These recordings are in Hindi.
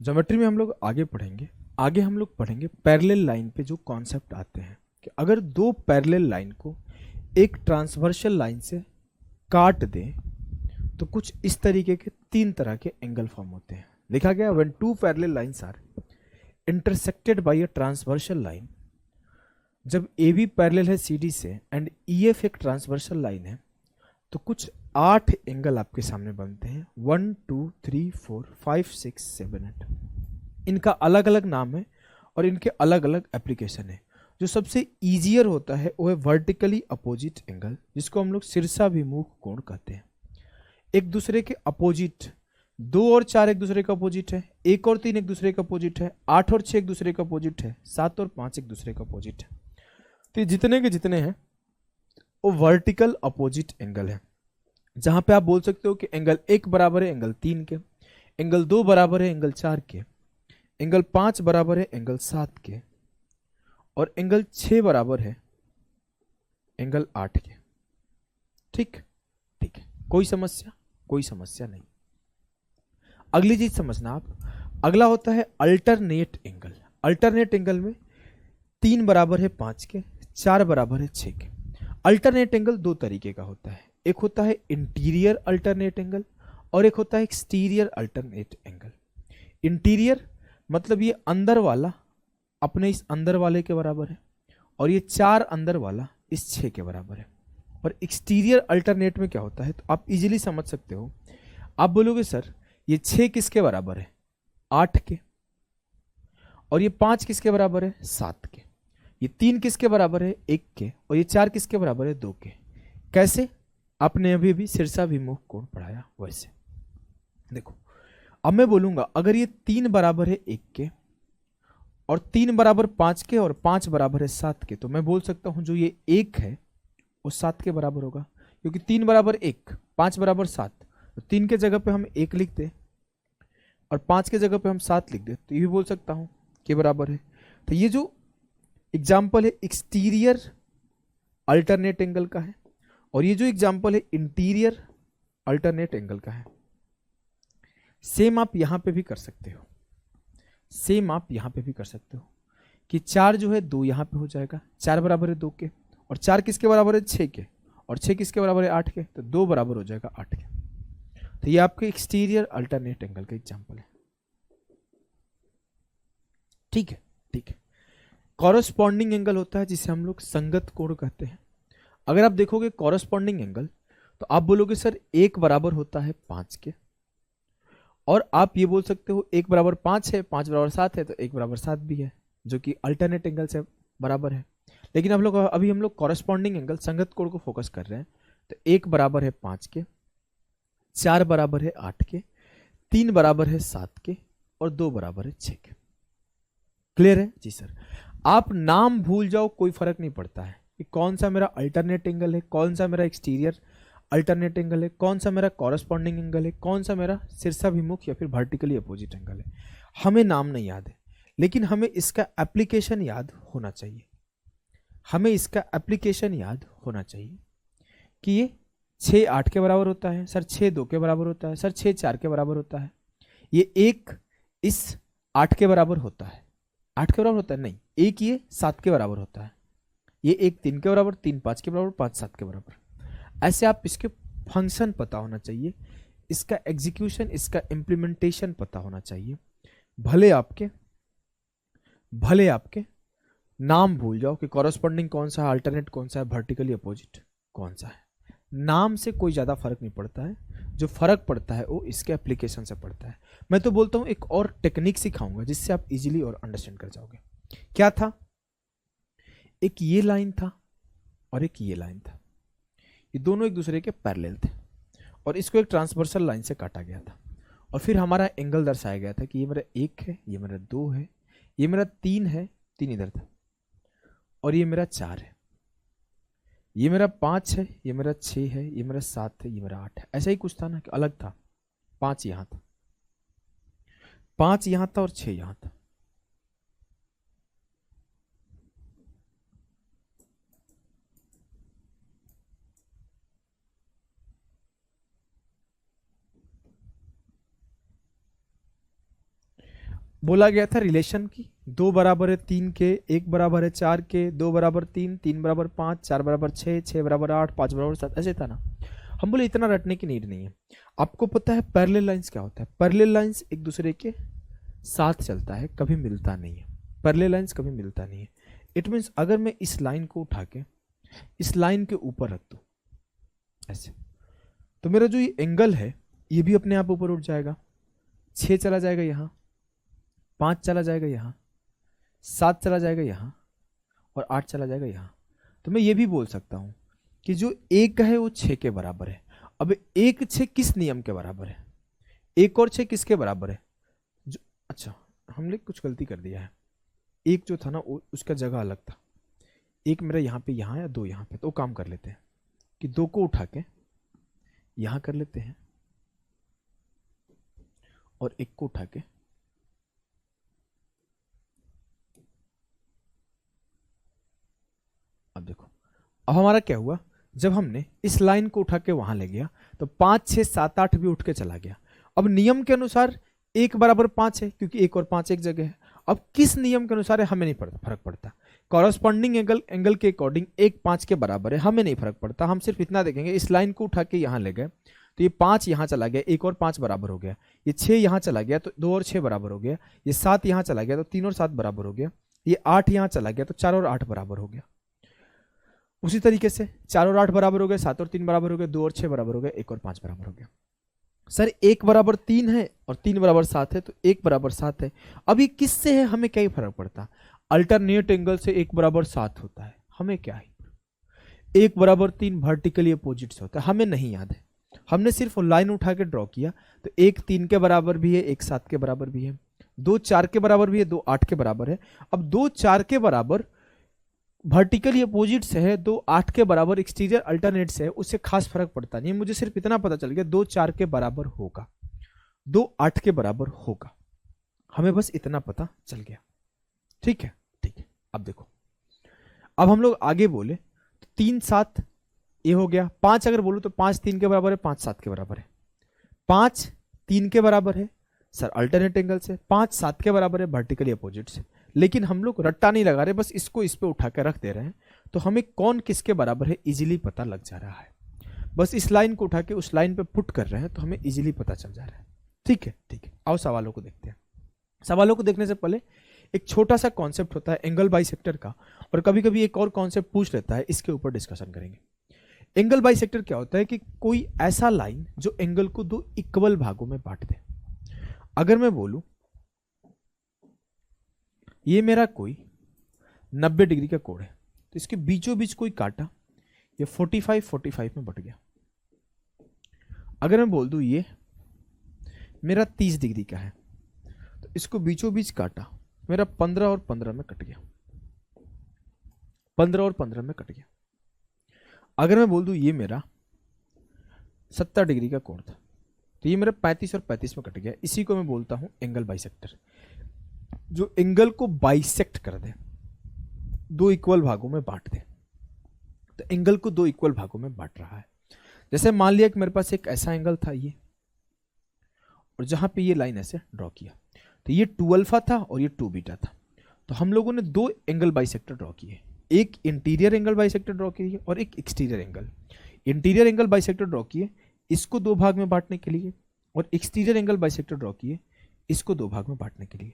ज्योमेट्री में हम लोग आगे हम लोग पढ़ेंगे पैरेलल लाइन पे जो कॉन्सेप्ट आते हैं कि अगर दो पैरेलल लाइन को एक ट्रांसवर्सल लाइन से काट दें तो कुछ इस तरीके के तीन तरह के एंगल फॉर्म होते हैं। लिखा गया when two parallel lines are intersected by a transversal line, जब ए बी पैरेलल है सी डी से एंड ई एफ एक ट्रांसवर्सल लाइन है तो कुछ 8 एंगल आपके सामने बनते हैं। 1 2 3 4 5 6 7 8। इनका अलग अलग नाम है और इनके अलग अलग एप्लीकेशन है। जो सबसे ईजियर होता है वो है वर्टिकली अपोजिट एंगल, जिसको हम लोग शीर्षाभिमुख कोण कहते हैं। एक दूसरे के अपोजिट, 2 और 4 एक दूसरे का अपोजिट है, 1 और 3 एक दूसरे का अपोजिट है, 8 और 6 एक दूसरे का अपोजिट है, 7 और 5 एक दूसरे का अपोजिट है। तो ये जितने के जितने हैं वो वर्टिकल अपोजिट एंगल है। जहां पे आप बोल सकते हो कि एंगल 1 बराबर है एंगल 3 के, एंगल 2 बराबर है एंगल 4 के, एंगल 5 बराबर है एंगल 7 के, और एंगल 6 बराबर है एंगल 8 के। ठीक ठीक है, कोई समस्या नहीं। अगली चीज समझना आप, अगला होता है अल्टरनेट एंगल। अल्टरनेट एंगल में 3 बराबर है 5 के, 4 बराबर है 6 के। अल्टरनेट एंगल दो तरीके का होता है, एक होता है इंटीरियर अल्टरनेट एंगल और एक होता है एक्सटीरियर अल्टरनेट एंगल। इंटीरियर मतलब ये अंदर वाला अपने इस अंदर वाले के बराबर है और ये 4 अंदर वाला इस 6 के बराबर है। और एक्सटीरियर अल्टरनेट में क्या होता है तो आप इजीली समझ सकते हो। आप बोलोगे सर ये 6 किसके बराबर है, 8 के, और ये 5 किसके बराबर है, 7 के, ये 3 किसके बराबर है, 1 के, और ये 4 किसके बराबर है, 2 के। कैसे? आपने अभी अभी शीर्षाभिमुख कोण पढ़ाया वैसे। देखो अब मैं बोलूंगा अगर ये 3 बराबर है 1 के और 3 बराबर 5 के और 5 बराबर है 7 के, तो मैं बोल सकता हूं जो ये 1 है वो 7 के बराबर होगा, क्योंकि 3 बराबर 1, 5 बराबर 7, तो 3 के जगह पे हम 1 लिख दे और 5 के जगह पे हम 7 लिख दे तो ये भी बोल सकता हूं के बराबर है। तो ये जो एग्जाम्पल है एक्सटीरियर अल्टरनेट एंगल का है और ये जो एग्जाम्पल है इंटीरियर अल्टरनेट एंगल का है। सेम आप यहां पे भी कर सकते हो, सेम आप यहां पे भी कर सकते हो कि 4 जो है 2 यहां पे हो जाएगा, 4 बराबर है 2 के, और 4 किसके बराबर है, 6 के, और 6 किसके बराबर है, 8 के, तो 2 बराबर हो जाएगा 8 के। तो ये आपके एक्सटीरियर अल्टरनेट एंगल का एग्जाम्पल है। ठीक है ठीक है। कॉरस्पॉन्डिंग एंगल होता है जिसे हम लोग संगत कोण कहते हैं। अगर आप देखोगे कॉरस्पॉन्डिंग एंगल तो आप बोलोगे सर 1 बराबर होता है 5 के, और आप ये बोल सकते हो 1 बराबर 5 है, 5 बराबर 7 है, तो 1 बराबर 7 भी है, जो कि अल्टरनेट एंगल से बराबर है। लेकिन अभी हम लोग कॉरस्पॉन्डिंग एंगल संगत कोण को फोकस कर रहे हैं। तो 1 बराबर है 5 के, 4 बराबर है 8 के, 3 बराबर है 7 के, और 2 बराबर है 6 के। क्लियर है जी सर? आप नाम भूल जाओ कोई फर्क नहीं पड़ता है कि कौन सा मेरा अल्टरनेट एंगल है, कौन सा मेरा एक्सटीरियर अल्टरनेट एंगल है, कौन सा मेरा कॉरस्पॉन्डिंग एंगल है, कौन सा मेरा शीर्षाभिमुख या फिर वर्टिकली अपोजिट एंगल है। हमें नाम नहीं याद है, लेकिन हमें इसका एप्लीकेशन याद होना चाहिए। हमें इसका एप्लीकेशन याद होना चाहिए कि ये 6 8 के बराबर होता है सर, 6 2 के बराबर होता है सर, 6 4 के बराबर होता है, ये 1 इस 8 के बराबर होता है, 8 के बराबर होता है नहीं, एक ये 7 के बराबर होता है, ये 1 3 के बराबर, 3 5 के बराबर, 5 7 के बराबर। ऐसे आप इसके फंक्शन पता होना चाहिए, इसका एग्जीक्यूशन, इसका इम्प्लीमेंटेशन पता होना चाहिए। भले आपके नाम भूल जाओ कि कॉरस्पॉन्डिंग कौन सा है, अल्टरनेट कौन सा है, वर्टिकली अपोजिट कौन सा है। नाम से कोई ज़्यादा फर्क नहीं पड़ता है, जो फर्क पड़ता है वो इसके एप्लीकेशन से पड़ता है। मैं तो बोलता हूँ एक और टेक्निक सिखाऊंगा जिससे आप इजीली और अंडरस्टैंड कर जाओगे। क्या था? एक ये लाइन था और एक ये लाइन था, ये दोनों एक दूसरे के पैरेलल थे और इसको एक ट्रांसवर्सल लाइन से काटा गया था, और फिर हमारा एंगल दर्शाया गया था कि ये मेरा 1 है, ये मेरा 2 है, ये मेरा 3 है, 3 इधर था, और ये मेरा 4 है, ये मेरा 5 है, ये मेरा 6 है, ये मेरा 7 है, ये मेरा 8 है। ऐसा ही कुछ था ना कि अलग था, 5 यहां था, 5 यहां था और 6 यहां था। बोला गया था रिलेशन की, 2 बराबर है 3 के, 1 बराबर है 4 के, 2 बराबर 3, 3 बराबर 5, 4 बराबर 6, 6 बराबर 8, 5 बराबर 7, ऐसे था ना। हम बोले इतना रटने की नीड नहीं है। आपको पता है पैरेलल लाइंस क्या होता है? पैरेलल लाइंस एक दूसरे के साथ चलता है, कभी मिलता नहीं है। पैरेलल लाइंस कभी मिलता नहीं है। इट मीन्स अगर मैं इस लाइन को उठा के इस लाइन के ऊपर रख दूं ऐसे, तो मेरा जो ये एंगल है ये भी अपने आप ऊपर उठ जाएगा। 6 चला जाएगा यहाँ, 5 चला जाएगा यहाँ, 7 चला जाएगा यहाँ, और 8 चला जाएगा यहाँ। तो मैं ये भी बोल सकता हूँ कि जो 1 है वो 6 के बराबर है। अब 1 6 किस नियम के बराबर है? 1 और 6 किसके बराबर है? जो, अच्छा हमने कुछ गलती कर दिया है। 1 जो था ना उसका जगह अलग था। 1 मेरा यहाँ पे यहाँ है, 2 यहाँ पे। तो काम कर लेते हैं कि 2 को उठा के यहाँ कर लेते हैं और 1 को उठा के अब देखो, अब हमारा क्या हुआ, जब हमने इस लाइन को उठा के वहां ले गया तो 5 6 7 8 भी उठ के चला गया। अब नियम के अनुसार 1 बराबर 5 है, क्योंकि 1 और 5 एक जगह है। अब किस नियम के अनुसार है हमें नहीं पड़ता, फर्क पड़ता। कॉरस्पॉन्डिंग एंगल के अकॉर्डिंग 1 5 के बराबर है, हमें नहीं फर्क पड़ता। हम सिर्फ इतना देखेंगे, इस लाइन को उठा के यहाँ ले गए तो ये 5 यहाँ चला गया, 1 और 5 बराबर हो गया। ये 6 यहाँ चला गया तो 2 और 6 बराबर हो गया। ये 7 यहाँ चला गया तो 3 और 7 बराबर हो गया। ये 8 यहाँ चला गया तो 4 और 8 बराबर हो गया। उसी तरीके से 4 और 8 बराबर हो गए, 7 और 3 बराबर हो गए, 2 और 6 बराबर हो गए, 1 और 5 बराबर हो गया। सर 1 बराबर 3 है और 3 बराबर 7 है, तो 1 बराबर 7 है। अब ये किससे है हमें क्या ही फर्क पड़ता? अल्टरनेट एंगल से 1 बराबर 7 होता है, हमें क्या है। 1 बराबर 3 वर्टिकली अपोजिट से होता है, हमें नहीं याद है। हमने सिर्फ लाइन उठा के ड्रॉ किया तो 1 3 के बराबर भी है, 1 7 के बराबर भी है, 2 4 के बराबर भी है, 2 8 के बराबर है। अब 2 4 के बराबर वर्टिकली अपोजिट से है, 2 8 के बराबर एक्सटीरियर अल्टरनेट से है, उससे खास फर्क पड़ता नहीं है। मुझे सिर्फ इतना पता चल गया 2 4 के बराबर होगा, 2 8 के बराबर होगा, हमें बस इतना पता चल गया। ठीक है, ठीक है। अब देखो, अब हम लोग आगे बोले तो 3 7 ये हो गया। 5 अगर बोलूं तो 5 3 के बराबर है, 5 7 के बराबर है। 5 3 के बराबर है सर अल्टरनेट एंगल से, 5 7 के बराबर है वर्टिकली अपोजिट से। लेकिन हम लोग रट्टा नहीं लगा रहे, बस इसको इस पे उठा कर रख दे रहे हैं, तो हमें कौन किसके बराबर है इजीली पता लग जा रहा है। बस इस लाइन को उठा के उस लाइन पे पुट कर रहे हैं तो हमें इजीली पता चल जा रहा है। ठीक है, ठीक है। आओ सवालों को देखते हैं। सवालों को देखने से पहले एक छोटा सा कॉन्सेप्ट होता है एंगल बाइसेक्टर का, और कभी कभी एक और कॉन्सेप्ट पूछ लेता है, इसके ऊपर डिस्कशन करेंगे। एंगल बाइसेक्टर क्या होता है कि कोई ऐसा लाइन जो एंगल को 2 इक्वल भागों में बांट दे। अगर मैं बोलूं ये मेरा कोई 90 डिग्री का कोण है, तो इसके बीचों बीच कोई काटा, ये 45 में बट गया। अगर मैं बोल दूं ये मेरा 30 डिग्री का है, तो इसको बीचों बीच काटा, मेरा 15 और 15 में कट गया, 15 और 15 में कट गया। अगर मैं बोल दूं ये मेरा 70 डिग्री का कोण था, तो ये मेरा 35 और 35 में कट गया। इसी को मैं बोलता हूं एंगल बाइसेक्टर, जो एंगल को बाइसेक्ट कर दे, 2 इक्वल भागों में बांट दे। तो एंगल को 2 इक्वल भागों में बांट रहा है। जैसे मान लिया कि मेरे पास एक ऐसा एंगल था ये, और जहां पे ये लाइन ऐसे ड्रॉ किया, तो ये 2 अल्फा था और ये 2 बीटा था। तो हम लोगों ने 2 एंगल बाइसेक्टर ड्रॉ किए, एक इंटीरियर एंगल बाइसेक्टर ड्रॉ किए और एक exterior angle. Interior angle bisector draw किए इसको 2 भाग में बांटने के लिए, और एक्सटीरियर एंगल बाइसेक्टर ड्रॉ किए इसको 2 भाग में बांटने के लिए।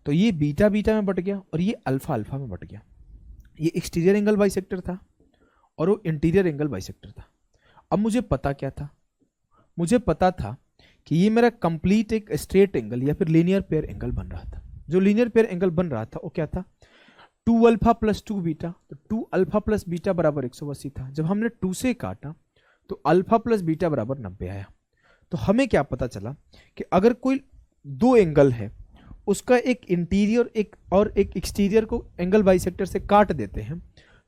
तो ये बीटा बीटा में बट गया और ये अल्फा अल्फा में बट गया। ये एक्सटीरियर एंगल बाइसेक्टर था और वो इंटीरियर एंगल बाइसेक्टर था। अब मुझे पता क्या था? मुझे पता था कि ये मेरा कंप्लीट एक स्ट्रेट एंगल या फिर लीनियर पेयर एंगल बन रहा था। जो लीनियर पेयर एंगल बन रहा था वो क्या था? 2 अल्फा प्लस 2 बीटा। तो 2 अल्फा प्लस बीटा बराबर 180 था। जब हमने 2 से काटा तो अल्फा प्लस बीटा बराबर 90 आया। तो हमें क्या पता चला कि अगर कोई 2 एंगल है, उसका एक इंटीरियर एक एक्सटीरियर को एंगल बाइसेक्टर से काट देते हैं,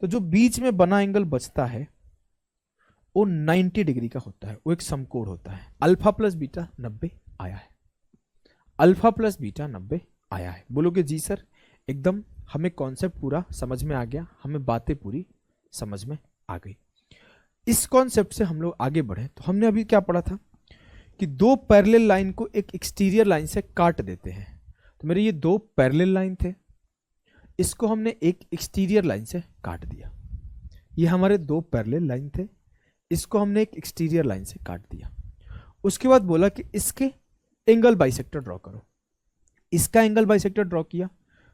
तो जो बीच में बना एंगल बचता है वो 90 डिग्री का होता है, वो एक समकोण होता है। अल्फा प्लस बीटा 90 आया है, अल्फा प्लस बीटा 90 आया है। बोलोगे जी सर एकदम हमें कॉन्सेप्ट पूरा समझ में आ गया, हमें बातें पूरी समझ में आ गई। इस कॉन्सेप्ट से हम लोग आगे बढ़े तो हमने अभी क्या पढ़ा था कि 2 पैरेलल लाइन को एक एक्सटीरियर लाइन से काट देते हैं। तो मेरे ये दो पैरेलल लाइन थे, इसको हमने एक एक्सटीरियर लाइन से काट दिया। ये हमारे दो पैरेलल लाइन थे, इसको हमने एक एक्सटीरियर लाइन से काट दिया। उसके बाद बोला कि इसके एंगल बाइसेक्टर ड्रॉ करो। इसका एंगल बाइसेक्टर ड्रॉ किया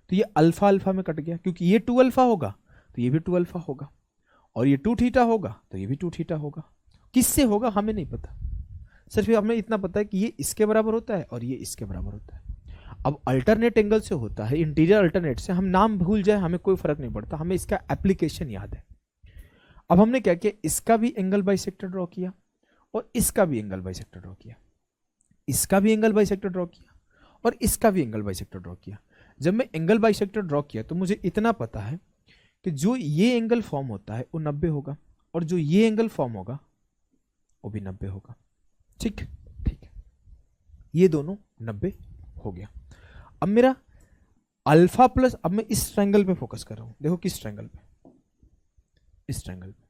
तो ये अल्फा अल्फा में कट गया, क्योंकि ये 2 अल्फा होगा तो ये भी 2 अल्फा होगा, और ये 2 थीटा होगा तो ये भी 2 थीटा होगा। किससे होगा हमें नहीं पता, सिर्फ हमें इतना पता है कि ये इसके बराबर होता है और ये इसके बराबर होता है। अब अल्टरनेट एंगल से होता है, इंटीरियर अल्टरनेट से, हम नाम भूल जाए हमें कोई फर्क नहीं पड़ता, हमें इसका एप्लीकेशन याद है। अब हमने क्या किया, इसका भी एंगल बाइसेक्टर ड्रॉ किया और इसका भी एंगल बाइसेक्टर ड्रॉ किया, इसका भी एंगल बाइसेक्टर ड्रॉ किया और इसका भी एंगल बाइसेक्टर ड्रॉ किया। जब मैं एंगल बाइसेक्टर ड्रॉ किया तो मुझे इतना पता है कि जो ये एंगल फॉर्म होता है वो 90 होगा और जो ये एंगल फॉर्म होगा वो भी 90 होगा। ठीक ठीक है, ये दोनों 90 हो गया। अब मेरा अल्फा प्लस, अब मैं इस ट्रायंगल पे फोकस कर रहा हूं, देखो किस ट्रायंगल पे, इस ट्रायंगल पे।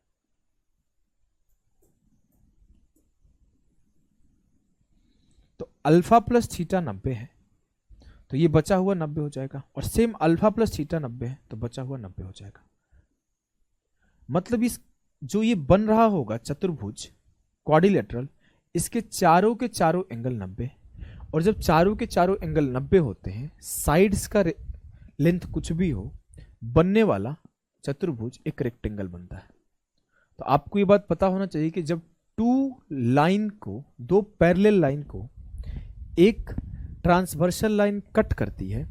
तो अल्फा प्लस थीटा 90 है तो ये बचा हुआ 90 हो जाएगा, और सेम अल्फा प्लस थीटा 90 है तो बचा हुआ 90 हो जाएगा। मतलब इस जो ये बन रहा होगा चतुर्भुज क्वाड्रिलेटरल, इसके चारों के चारों एंगल 90, और जब चारों के चारों एंगल 90 होते हैं, साइड्स का लेंथ कुछ भी हो, बनने वाला चतुर्भुज एक रेक्टेंगल बनता है। तो आपको ये बात पता होना चाहिए कि जब दो पैरेलल लाइन को एक ट्रांसवर्सल लाइन कट करती है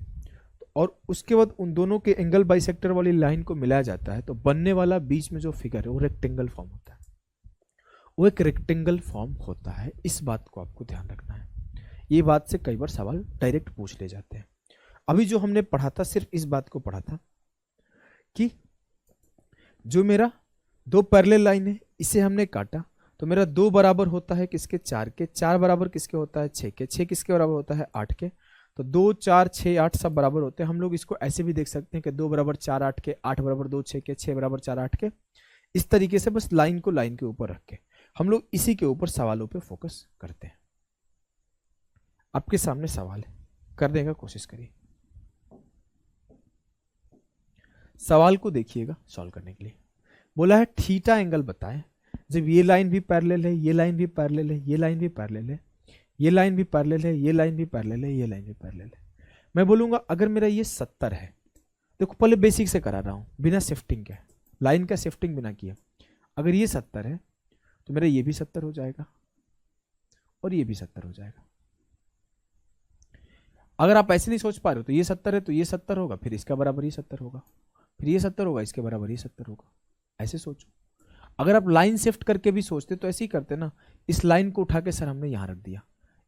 और उसके बाद उन दोनों के एंगल बाइसेक्टर वाली लाइन को मिलाया जाता है, तो बनने वाला बीच में जो फिगर है वो रेक्टेंगल फॉर्म होता है, वो एक रेक्टेंगल फॉर्म होता है। इस बात को आपको ध्यान रखना है, ये बात से कई बार सवाल डायरेक्ट पूछ ले जाते हैं। अभी जो हमने पढ़ा था सिर्फ इस बात को पढ़ा था कि जो मेरा दो पैरेलल लाइन है इसे हमने काटा तो मेरा 2 बराबर होता है किसके, 4 के, 4 बराबर किसके होता है, 6 के, 6 किसके बराबर होता है, 8 के। तो 2 4 6 8 सब बराबर होते हैं। हम लोग इसको ऐसे भी देख सकते हैं कि 2 बराबर 4 8 के, 8 बराबर 2 6 के, 6 बराबर 4 8 के। इस तरीके से बस लाइन को लाइन के ऊपर रख के हम लोग इसी के ऊपर सवालों पे फोकस करते हैं। आपके सामने सवाल है, करने का कोशिश करिए, सवाल को देखिएगा सॉल्व करने के लिए। बोला है थीटा एंगल बताएं जब ये लाइन भी पैरेलल है, ये लाइन भी पैरेलल है, ये लाइन भी पैरेलल है, ये लाइन भी पैरेलल है, ये लाइन भी पैरेलल है, ये लाइन भी पैरेलल है। मैं बोलूंगा अगर मेरा ये 70 है, देखो पहले बेसिक से करा रहा हूं बिना शिफ्टिंग के, लाइन का शिफ्टिंग बिना किया। अगर ये 70 है तो मेरा ये भी 70 हो जाएगा और ये भी 70 हो जाएगा। अगर आप ऐसे नहीं सोच पा रहे हो तो ये 70 है तो ये 70 होगा, फिर इसका बराबर ये 70 होगा, फिर ये 70 होगा, इसके बराबर ये 70 होगा, ऐसे सोचो। अगर आप लाइन शिफ्ट करके भी सोचते तो ऐसे ही करते ना, इस लाइन को उठा के सर हमने यहां रख दिया,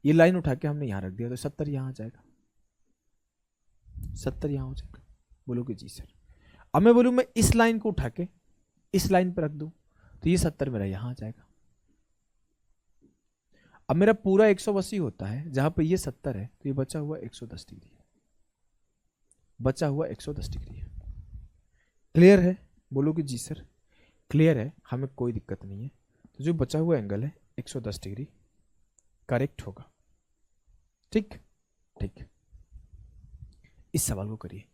ये लाइन उठा के हमने यहां रख दिया, तो 70 यहां आ जाएगा, 70 यहां हो जाएगा। बोलोगे जी सर। अब मैं बोलूं मैं इस लाइन को उठा के इस लाइन पर रख दूं तो ये 70 मेरा यहां आ जाएगा। अब मेरा पूरा 180 होता है, जहां पे ये 70 है तो ये बचा हुआ 110 डिग्री है, बचा हुआ 110 डिग्री है। क्लियर है? बोलोगे जी सर क्लियर है, हमें कोई दिक्कत नहीं है। तो जो बचा हुआ एंगल है 110 डिग्री करेक्ट होगा। ठीक ठीक, इस सवाल को करिए।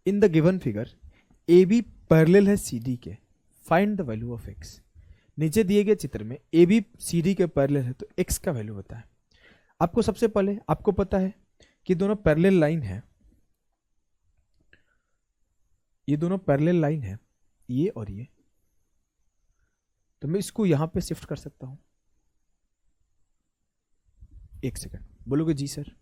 In the given figure A B parallel है सी डी के, find the value of x. नीचे दिए गए चित्र में ए बी सी डी के पैरेलल है तो एक्स का वैल्यू होता है। आपको सबसे पहले आपको पता है कि दोनों पैरेलल लाइन है, ये दोनों पैरेलल लाइन है, ये और ये, तो मैं इसको यहां पे शिफ्ट कर सकता हूं। एक सेकंड, बोलोगे जी सर।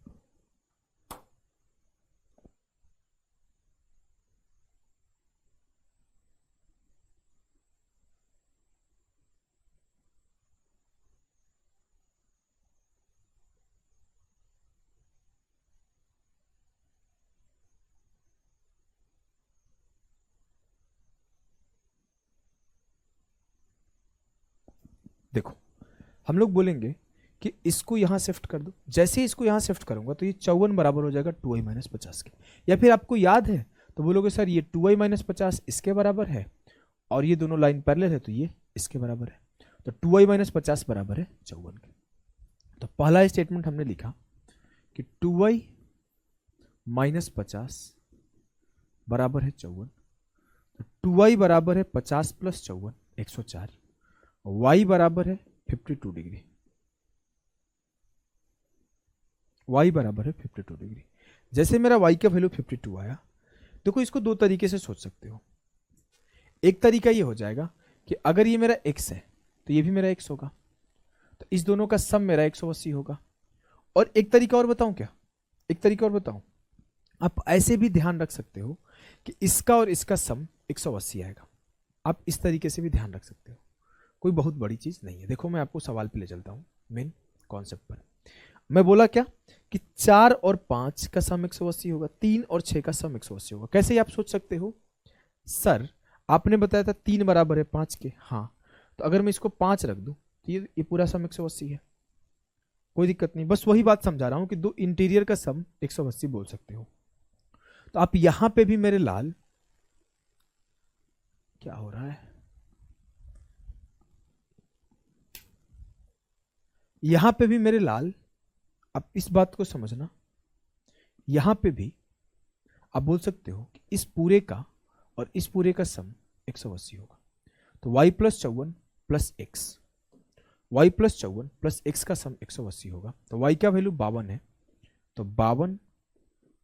देखो हम लोग बोलेंगे कि इसको यहां शिफ्ट कर दो, जैसे ही इसको यहां शिफ्ट करूंगा तो ये 54 बराबर हो जाएगा 2i माइनस 50 के। या फिर आपको याद है तो बोलोगे सर ये 2i माइनस 50 इसके बराबर है और ये दोनों लाइन पैरेलल है तो ये इसके बराबर है, तो 2i माइनस 50 बराबर है 54 के। तो पहला स्टेटमेंट हमने लिखा कि 2i -50 बराबर है 54। तो 2y बराबर है 50 + 54 104। y बराबर है 52 डिग्री। y बराबर है 52 डिग्री। जैसे मेरा y का वैल्यू 52 आया, देखो इसको दो तरीके से सोच सकते हो। एक तरीका ये हो जाएगा कि अगर ये मेरा x है तो ये भी मेरा x होगा, तो इस दोनों का सम मेरा 180 होगा। और एक तरीका और बताऊं क्या, एक तरीका और बताऊं, आप ऐसे भी ध्यान रख सकते हो कि इसका और इसका सम 180 आएगा। आप इस तरीके से भी ध्यान रख सकते हो, कोई बहुत बड़ी चीज नहीं है। देखो मैं आपको सवाल पे ले चलता हूं, मेन कॉन्सेप्ट पर। मैं बोला क्या कि 4 और 5 का सम 180 होगा, 3 और 6 का सम 180 होगा। कैसे आप सोच सकते हो, सर आपने बताया था 3 बराबर है 5 के, हाँ, तो अगर मैं इसको 5 रख दूं तो ये पूरा सम 180 है, कोई दिक्कत नहीं। बस वही बात समझा रहा हूं कि दो इंटीरियर का सम 180 बोल सकते हो। तो आप यहां पे भी मेरे लाल, क्या हो रहा है, यहां पे भी मेरे लाल, आप इस बात को समझना, यहां पे भी आप बोल सकते हो कि इस पूरे का और इस पूरे का सम 180 होगा। तो y + 54 + x, y + 54 + x का सम 180 होगा। तो y का वैल्यू 52 है, तो 52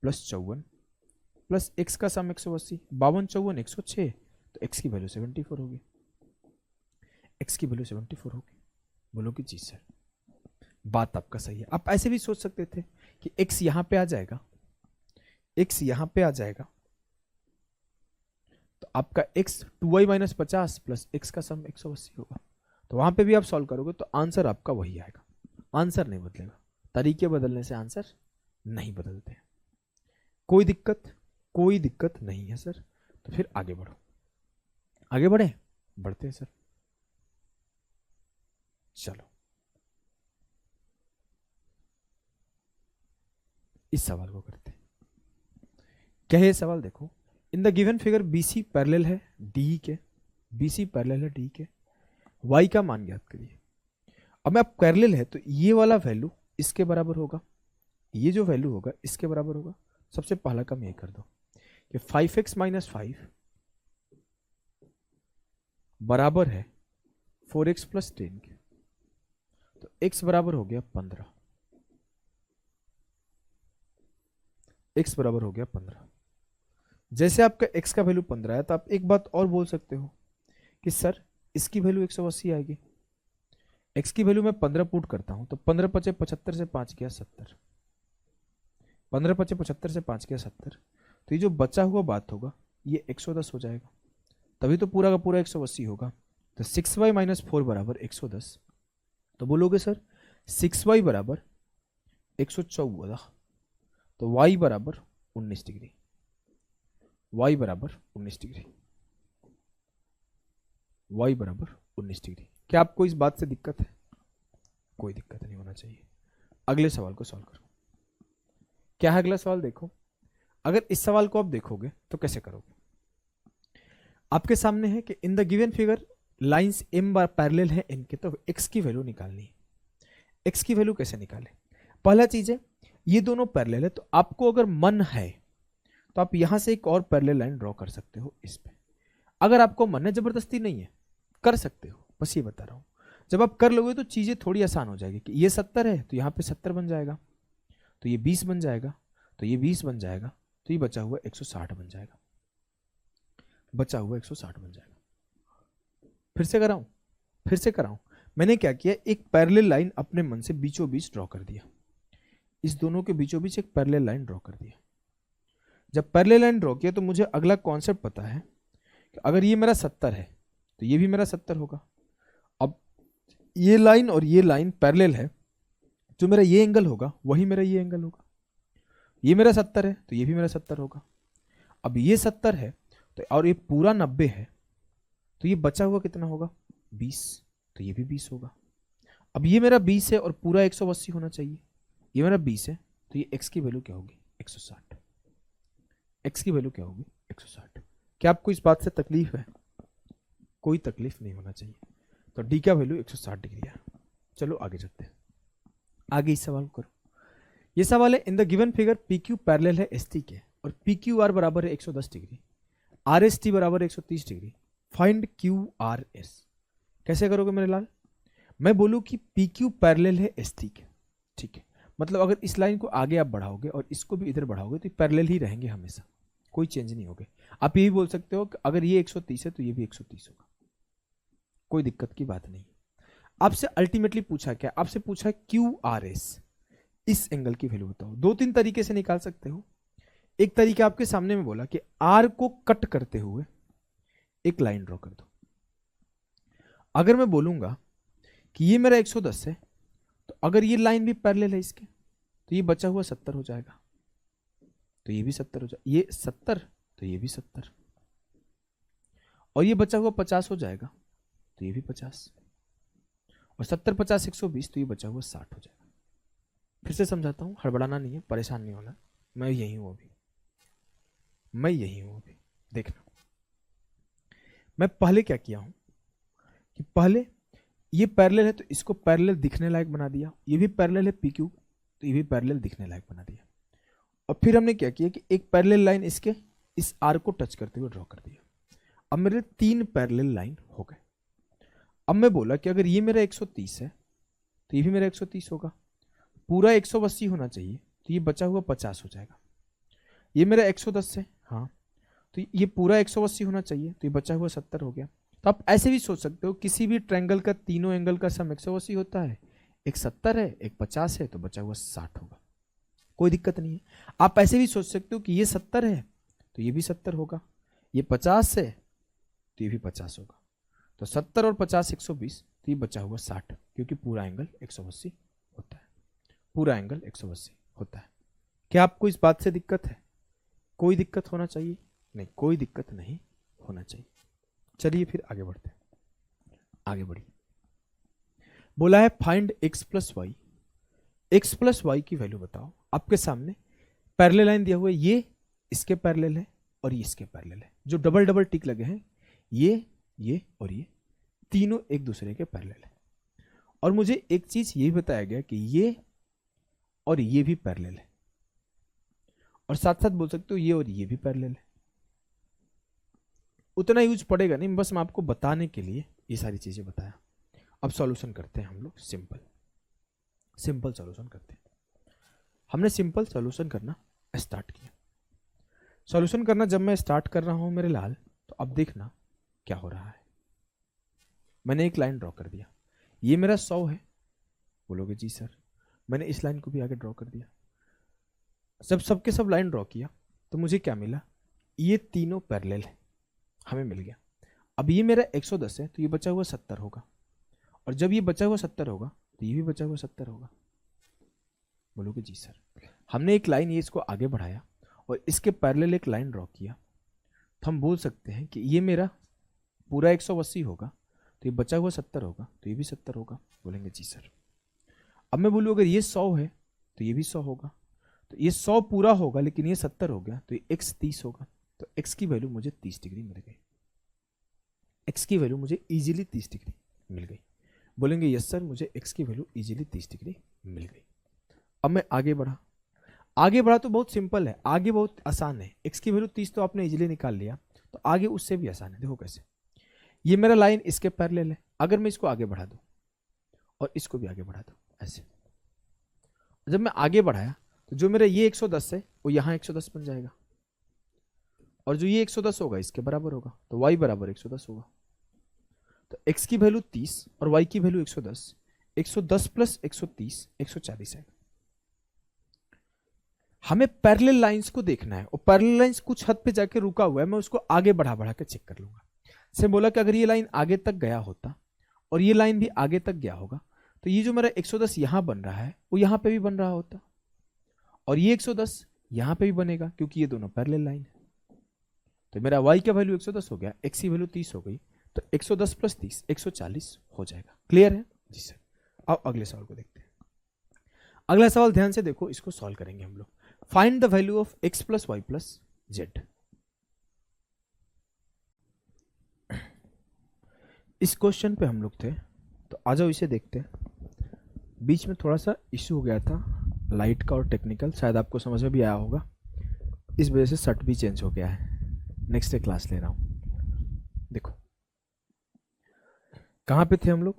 + 54 + x का सम 180, 52 54 106, तो x की वैल्यू 74 होगी, x की वैल्यू 74 होगी। बोलो कि जी सर, बात आपका सही है। आप ऐसे भी सोच सकते थे कि x यहां पे आ जाएगा, x यहां पे आ जाएगा, तो आपका x 2y - 50 + x का सम 180 होगा। तो वहां पे भी आप सॉल्व करोगे तो आंसर आपका वही आएगा, आंसर नहीं बदलेगा। तरीके बदलने से आंसर नहीं बदलते। कोई दिक्कत, कोई दिक्कत नहीं है सर। तो फिर आगे बढ़ो, आगे बढ़े, बढ़ते हैं सर। चलो इस सवाल को करते हैं। क्या है ये सवाल, देखो, इन the given figure BC parallel है DE के, BC पैरेलल है DE के, y का मान ज्ञात करिए। अब मैं पैरेलल है तो ये वाला वैल्यू इसके बराबर होगा, ये जो वैल्यू होगा इसके बराबर होगा। सबसे पहला काम ये कर दो कि 5x - 5 बराबर है 4x + 10 के, तो x बराबर हो गया 15, x बराबर हो गया 15। जैसे आपका x का वैल्यू 15 है तो आप एक बात और बोल सकते हो कि सर इसकी वैल्यू 180 आएगी। x की वैल्यू मैं 15 पुट करता हूं तो 15 × 75 से 5 गया 70, 15 × 75 से 5 गया 70, तो ये जो बचा हुआ बात होगा ये 110 हो जाएगा, तभी तो पूरा का पूरा 180 होगा। तो 6y - 4 बराबर 110। तो बोलोगे सर 6y बराबर 114, तो y बराबर 19 डिग्री, y बराबर 19 डिग्री, y बराबर 19 डिग्री। क्या आपको इस बात से दिक्कत है? कोई दिक्कत नहीं होना चाहिए। अगले सवाल को सॉल्व करो। क्या है अगला सवाल, देखो, अगर इस सवाल को आप देखोगे तो कैसे करोगे। आपके सामने है कि in the given figure lines m bar parallel है n के, तो x की वैल्यू निकालनी है। x की वैल्यू कैसे निकालें? पहला चीज है ये दोनों पैरेलल है, तो आपको अगर मन है तो आप यहां से एक और पैरेलल लाइन ड्रॉ कर सकते हो इस पे। अगर आपको मन है, जबरदस्ती नहीं है, कर सकते हो, बस ये बता रहा हूं। जब आप कर लोगे तो चीजें थोड़ी आसान हो जाएगी कि ये 70 है तो यहां पे 70 बन जाएगा, तो ये 20 बन जाएगा, तो ये 20 बन जाएगा, तो ये बचा हुआ 160 बन जाएगा, बचा हुआ 160 बन जाएगा। फिर से कराऊं, फिर से कराऊं। मैंने क्या किया, एक पैरेलल लाइन अपने मन से बीचों बीच ड्रॉ कर दिया, इस दोनों के बीचों बीच एक पैरेलल लाइन ड्रॉ कर दिया। जब पैरेलल लाइन ड्रॉ किया तो मुझे अगला कॉन्सेप्ट पता है कि अगर ये मेरा 70 है तो ये भी मेरा 70 होगा। अब ये लाइन और ये लाइन पैरेलल है, जो मेरा ये एंगल होगा वही मेरा ये एंगल होगा। ये मेरा 70 है तो ये भी मेरा 70 होगा। अब ये 70 है तो और ये पूरा 90 है, तो ये बचा हुआ कितना होगा 20, तो ये भी 20 होगा। अब ये मेरा 20 है और पूरा 180 होना चाहिए, ये मेरा 20 है, तो ये x की वैल्यू क्या होगी 160, x की वैल्यू क्या होगी 160। क्या आपको इस बात से तकलीफ है? कोई तकलीफ नहीं होना चाहिए। तो d का वैल्यू 160 डिग्री है। चलो आगे चलते हैं, आगे इस सवाल को करो। ये सवाल है, इन the given figure P Q parallel है एस टी के और पी क्यू आर बराबर है 110 डिग्री, आर एस टी बराबर 130 degree, find Q R S. कैसे करोगे मेरे लाल? मैं बोलूँ कि पी क्यू पैरेलल है एस टी के, ठीक है, मतलब अगर इस लाइन को आगे आप बढ़ाओगे और इसको भी इधर बढ़ाओगे तो पैरेलल ही रहेंगे हमेशा, कोई चेंज नहीं होगा। आप ये भी बोल सकते हो कि अगर ये 130 है तो ये भी 130 होगा, कोई दिक्कत की बात नहीं। आपसे अल्टीमेटली पूछा क्या? आपसे पूछा क्यू आर एस, इस एंगल की वैल्यू बताओ। दो तीन तरीके से निकाल सकते हो। एक तरीका आपके सामने में बोला कि आर को कट करते हुए एक लाइन ड्रॉ कर दो। अगर मैं बोलूंगा कि ये मेरा 110 है, तो अगर ये लाइन भी पैरेलल है इसके, तो ये बचा हुआ 70 हो जाएगा, तो ये भी 70 हो जाएगा, ये 70 तो ये भी 70, और ये बचा हुआ 50 हो जाएगा, तो ये भी 50, और 70 50 120, तो ये बचा हुआ 60 हो जाएगा। फिर से समझाता हूं, हड़बड़ाना नहीं है, परेशान नहीं होना। मैं यही हूं अभी, मैं यही हूं अभी। देखना, मैं पहले क्या किया हूं कि पहले ये पैरेलल है तो इसको पैरेलल दिखने लायक बना दिया, ये भी पैरेलल है पी क्यू, तो ये भी पैरेलल दिखने लायक बना दिया। और फिर हमने क्या किया कि एक पैरेलल लाइन इसके इस आर को टच करते हुए ड्रॉ कर दिया। अब मेरे 3 पैरेलल लाइन हो गए। अब मैं बोला कि अगर ये मेरा 130 है तो ये भी मेरा 130 होगा, पूरा 180 होना चाहिए, तो ये बचा हुआ 50 हो जाएगा। ये मेरा 110 है, हाँ, तो ये पूरा 180 होना चाहिए, तो ये बचा हुआ 70 हो गया। तो आप ऐसे भी सोच सकते हो, किसी भी ट्रायंगल का तीनों एंगल का सम 180 होता है, एक 70 है एक 50 है, तो बचा हुआ 60 होगा, कोई दिक्कत नहीं है। आप ऐसे भी सोच सकते हो कि ये 70 है तो ये भी 70 होगा, ये 50 है तो ये भी 50 होगा, तो 70 और 50 120, तो ये बचा हुआ 60, क्योंकि पूरा एंगल 180 होता है, पूरा एंगल 180 होता है। क्या आपको इस बात से दिक्कत है? कोई दिक्कत होना चाहिए नहीं, कोई दिक्कत नहीं होना चाहिए। चलिए फिर आगे बढ़ते हैं, आगे बढ़िए। बोला है find x plus y, x plus y की वैल्यू बताओ। आपके सामने पैरेलल लाइन दिया हुआ है, ये इसके पैरेलल है और ये इसके पैरेलल है, जो डबल डबल टिक लगे हैं, ये और ये तीनों एक दूसरे के पैरेलल है। और मुझे एक चीज ये बताया गया कि ये और ये भी पैरेलल है, और साथ साथ बोल सकते हो ये और ये भी पैरेलल है। उतना यूज पड़ेगा नहीं, बस मैं आपको बताने के लिए ये सारी चीजें बताया। अब सॉल्यूशन करते हैं हम लोग, सिंपल सॉल्यूशन करते हैं। हमने सिंपल सॉल्यूशन करना स्टार्ट किया। सॉल्यूशन करना जब मैं स्टार्ट कर रहा हूं मेरे लाल, तो अब देखना क्या हो रहा है। मैंने एक लाइन ड्रॉ कर दिया, ये मेरा 100 है, बोलोगे जी सर। मैंने इस लाइन को भी आगे ड्रॉ कर दिया। जब सबके सब लाइन ड्रॉ किया तो मुझे क्या मिला? ये तीनों पैरेलल है, हमें मिल गया। अब ये मेरा 110 है तो ये बचा हुआ 70 होगा, और जब ये बचा हुआ 70 होगा तो ये भी बचा हुआ 70 होगा, बोलोगे जी सर। हमने एक लाइन ये इसको आगे बढ़ाया और इसके पैरेलल एक लाइन ड्रॉ किया, तो हम बोल सकते हैं कि ये मेरा पूरा 180 होगा, तो ये बचा हुआ 70 होगा, तो ये भी 70 होगा, बोलेंगे जी सर। अब मैं बोलूँ अगर ये 100 है तो ये भी 100 होगा, तो ये 100 पूरा होगा लेकिन ये 70 हो गया, तो ये x 30 होगा, तो x की वैल्यू मुझे 30 डिग्री मिल गई। x की वैल्यू मुझे इजीली 30 डिग्री मिल गई, बोलेंगे यस सर मुझे x की वैल्यू इजीली 30 डिग्री मिल गई। अब मैं आगे बढ़ा तो बहुत सिंपल है, आगे बहुत आसान है। x की वैल्यू 30 तो आपने इजीली निकाल लिया, तो आगे उससे भी आसान है। देखो कैसे, ये मेरा लाइन इसके पैरेलल है, अगर मैं इसको आगे बढ़ा दूं और इसको भी आगे बढ़ा दूं ऐसे, जब मैं आगे बढ़ाया तो जो मेरा ये 110 है वो यहाँ 110 बन जाएगा, और जो ये 110 होगा इसके बराबर होगा, तो y बराबर 110 होगा। तो x की वैल्यू 30 और y की वैल्यू 110, 110 प्लस 130 140 है। हमें पैरेलल लाइंस को देखना है, और पैरेलल लाइंस कुछ हद पे जाके रुका हुआ है, मैं उसको आगे बढ़ा के चेक कर लूंगा। से बोला कि अगर ये लाइन आगे तक गया होता और ये लाइन भी आगे तक गया होगा, तो ये जो मेरा 110 यहां बन रहा है वो यहां पे भी बन रहा होता, और ये 110 यहां पे भी बनेगा, क्योंकि ये दोनों पैरेलल लाइन है। तो मेरा y का वैल्यू 110 हो गया, x की वैल्यू 30 हो गई, तो 110 प्लस 30 140 हो जाएगा। क्लियर है जी सर। अब अगले सवाल को देखते हैं। अगला सवाल ध्यान से देखो, इसको सॉल्व करेंगे हम लोग। Find the value of x plus y plus z. इस क्वेश्चन पे हम लोग थे, तो आ जाओ इसे देखते हैं। बीच में थोड़ा सा इश्यू हो गया था, लाइट का और टेक्निकल, शायद आपको समझ में भी आया होगा, इस वजह से शर्ट भी चेंज हो गया है। नेक्स्ट डे क्लास ले रहा हूँ। देखो कहाँ पे थे हम लोग,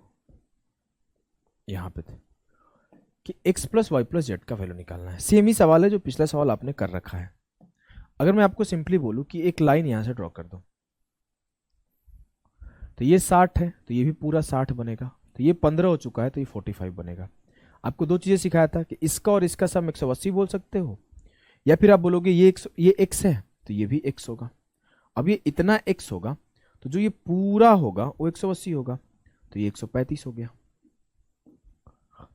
यहाँ पे थे कि x plus y plus z का वैल्यू निकालना है। सेम ही सवाल है जो पिछला सवाल आपने कर रखा है। अगर मैं आपको सिंपली बोलूँ कि एक लाइन यहाँ से ड्रॉ कर दो, तो ये 60 है, तो ये भी पूरा 60 बनेगा, तो ये 15 हो चुका है, तो ये 45 बनेगा। आपको दो चीज़ें सिखाया था कि इसका और इसका सम 180 बोल सकते हो, या फिर आप बोलोगे ये x है तो ये भी x होगा। अब ये इतना x होगा तो जो ये पूरा होगा वो 180 होगा, तो ये 135 हो गया।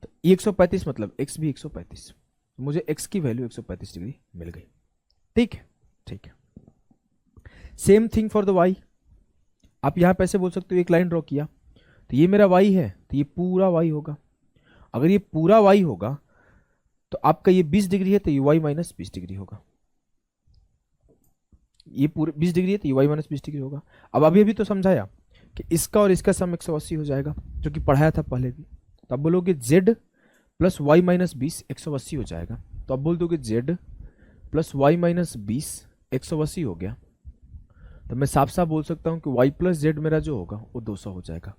तो ये 135 मतलब x भी 135, तो मुझे x की वैल्यू 135 डिग्री मिल गई। ठीक है, ठीक है। Same thing for the y। आप यहां पे ऐसे बोल सकते हो, एक लाइन ड्रॉ किया तो ये मेरा y है, तो ये पूरा y होगा। अगर ये पूरा y होगा तो आपका ये 20 डिग्री है, तो ये y माइनस 20 डिग्री होगा। ये पूरे 20 डिग्री है तो ये y माइनस 20 डिग्री होगा। अब अभी अभी तो समझाया कि इसका और इसका सम 180 हो जाएगा, जो कि पढ़ाया था पहले भी। तो आप बोलोगे z प्लस वाई माइनस 20 180 हो जाएगा, तो आप बोल दोगे z प्लस वाई माइनस 20 180 हो गया। तो मैं साफ साफ बोल सकता हूँ कि y प्लस जेड मेरा जो होगा वो 200 हो जाएगा।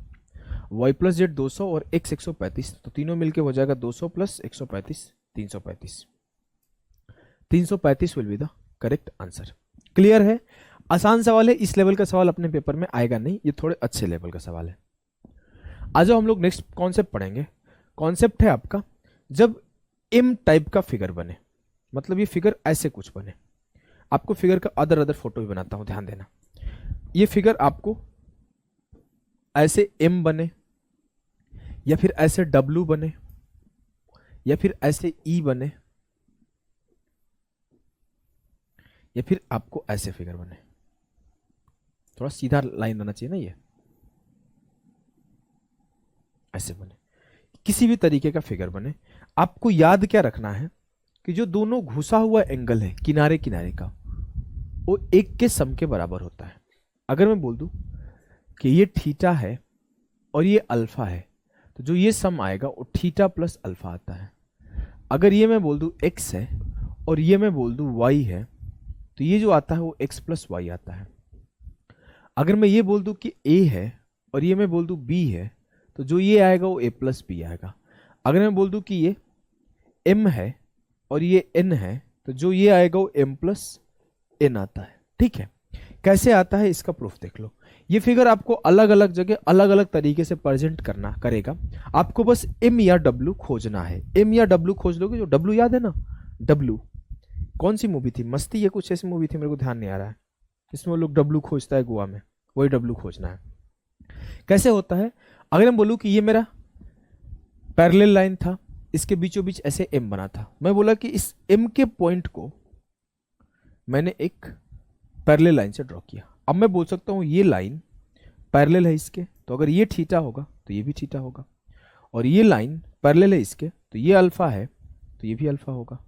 y प्लस जेड 200 और x 135, तो तीनों मिलके हो जाएगा 200 plus 135 335। 335 will be the correct answer. Clear है? आसान सवाल है, इस लेवल का सवाल अपने पेपर में आएगा नहीं, ये थोड़े अच्छे लेवल का सवाल है। आज हम लोग नेक्स्ट कॉन्सेप्ट पढ़ेंगे। कॉन्सेप्ट है आपका जब एम टाइप का फिगर बने, मतलब ये फिगर ऐसे कुछ बने। आपको फिगर का अदर फोटो भी बनाता हूं, ध्यान देना। ये फिगर आपको ऐसे एम बने, या फिर ऐसे डब्ल्यू बने, या फिर ऐसे ई बने, या फिर आपको ऐसे फिगर बने। थोड़ा सीधा लाइन रहना चाहिए ना, ये ऐसे बने, किसी भी तरीके का फिगर बने। आपको याद क्या रखना है कि जो दोनों घुसा हुआ एंगल है किनारे किनारे का, वो एक के सम के बराबर होता है। अगर मैं बोल दूं कि ये थीटा है और ये अल्फा है, तो जो ये सम आएगा वो थीटा प्लस अल्फा आता है। अगर ये मैं बोल दूं x है और ये मैं बोल दूं y है, तो ये जो आता है वो x प्लस वाई आता है। अगर मैं ये बोल दूं कि a है और ये मैं बोल दूं b है, तो जो ये आएगा वो a प्लस बी आएगा। अगर मैं बोल दूं कि ये m है और ये n है, तो जो ये आएगा वो m प्लस n आता है। ठीक है, कैसे आता है इसका प्रूफ देख लो। ये फिगर आपको अलग अलग जगह अलग अलग तरीके से प्रेजेंट करना करेगा। आपको बस m या w खोजना है। m या w खोज लोगे, जो w याद है ना, w कौन सी मूवी थी, मस्ती या कुछ ऐसी मूवी थी, मेरे को ध्यान नहीं आ रहा है, इसमें वो लोग w खोजता है गोवा में, वही w खोजना है। कैसे होता है, अगर मैं बोलूं कि ये मेरा पैरेलल लाइन था, इसके बीचों बीच ऐसे m बना था, मैं बोला कि इस m के पॉइंट को मैंने एक पैरेलल लाइन से ड्रॉ किया। अब मैं बोल सकता हूं ये लाइन पैरेलल है इसके, तो अगर ये थीटा होगा तो ये भी थीटा होगा, और ये लाइन पैरेलल है इसके, तो ये अल्फा है तो ये भी अल्फा होगा।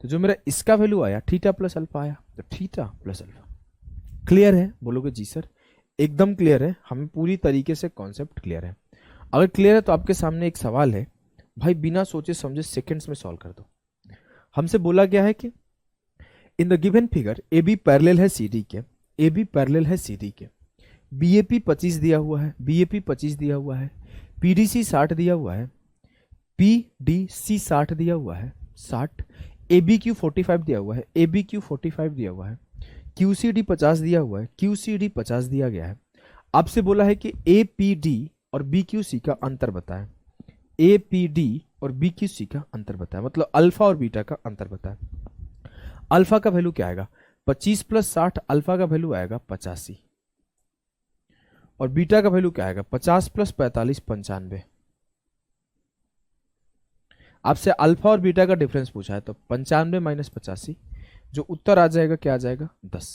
तो जो मेरा इसका वैल्यू आया थीटा प्लस अल्फा आया, तो थीटा प्लस अल्फा। क्लियर है? बोलोगे जी सर एकदम क्लियर है, हमें पूरी तरीके से कॉन्सेप्ट क्लियर है। अगर क्लियर है तो आपके सामने एक सवाल है, भाई बिना सोचे समझे सेकेंड्स में सॉल्व कर दो। हमसे बोला गया है कि in the given figure A B parallel है सी डी के, ए बी पैरेलल है सी डी के, बी ए पी 25 दिया हुआ है, बी ए पी 25 दिया हुआ है, पी डी सी 60 दिया हुआ है, पी डी सी 60 दिया हुआ है 60, ए बी क्यू 45 दिया हुआ है, ए बी क्यू 45 दिया हुआ है, क्यू सी डी 50 दिया हुआ है, क्यू सी डी 50 दिया गया है। आपसे बोला है कि ए पी डी और बी क्यू सी का अंतर बताएं। ए पी डी और बी क्यू सी का अंतर बताएं, मतलब अल्फा और बीटा का अंतर बताएं। अल्फा का वैल्यू क्या आएगा, 25 प्लस 60, अल्फा का वैल्यू आएगा 85, और बीटा का वैल्यू क्या आएगा 50 प्लस 45 95। आपसे अल्फा और बीटा का डिफरेंस पूछा है, तो 95 माइनस 85, जो उत्तर आ जाएगा क्या आ जाएगा 10।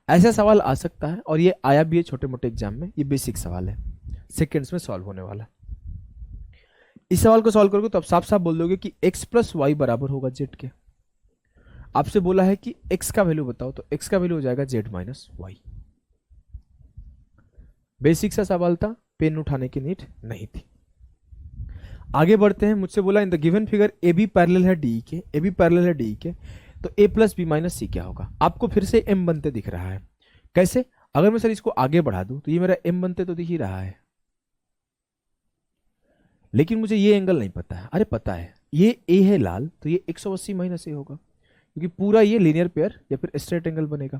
ऐसा सवाल आ सकता है, और ये आया भी है छोटे मोटे एग्जाम में, ये बेसिक सवाल है, सेकेंड्स में सॉल्व होने वाला। इस सवाल को सॉल्व करोगे तो आप साफ साफ बोल दोगे कि x प्लस वाई बराबर होगा z के। आपसे बोला है कि x का वैल्यू बताओ, तो x का वैल्यू हो जाएगा z माइनस वाई। बेसिक सा सवाल था, पेन उठाने की नीड नहीं थी। आगे बढ़ते हैं। मुझसे बोला in the given figure A B parallel है डी के, ए बी पैरेलल है डी के, तो A plus B minus C क्या होगा? आपको फिर से एम बनते दिख रहा है। कैसे? अगर मैं सर इसको आगे बढ़ा दूं तो ये मेरा एम बनते तो दिख ही रहा है, लेकिन मुझे ये एंगल नहीं पता है। अरे पता है, ये ए है लाल, तो ये 180 माइनस ए होगा, क्योंकि पूरा ये लीनियर पेयर या फिर स्ट्रेट एंगल बनेगा।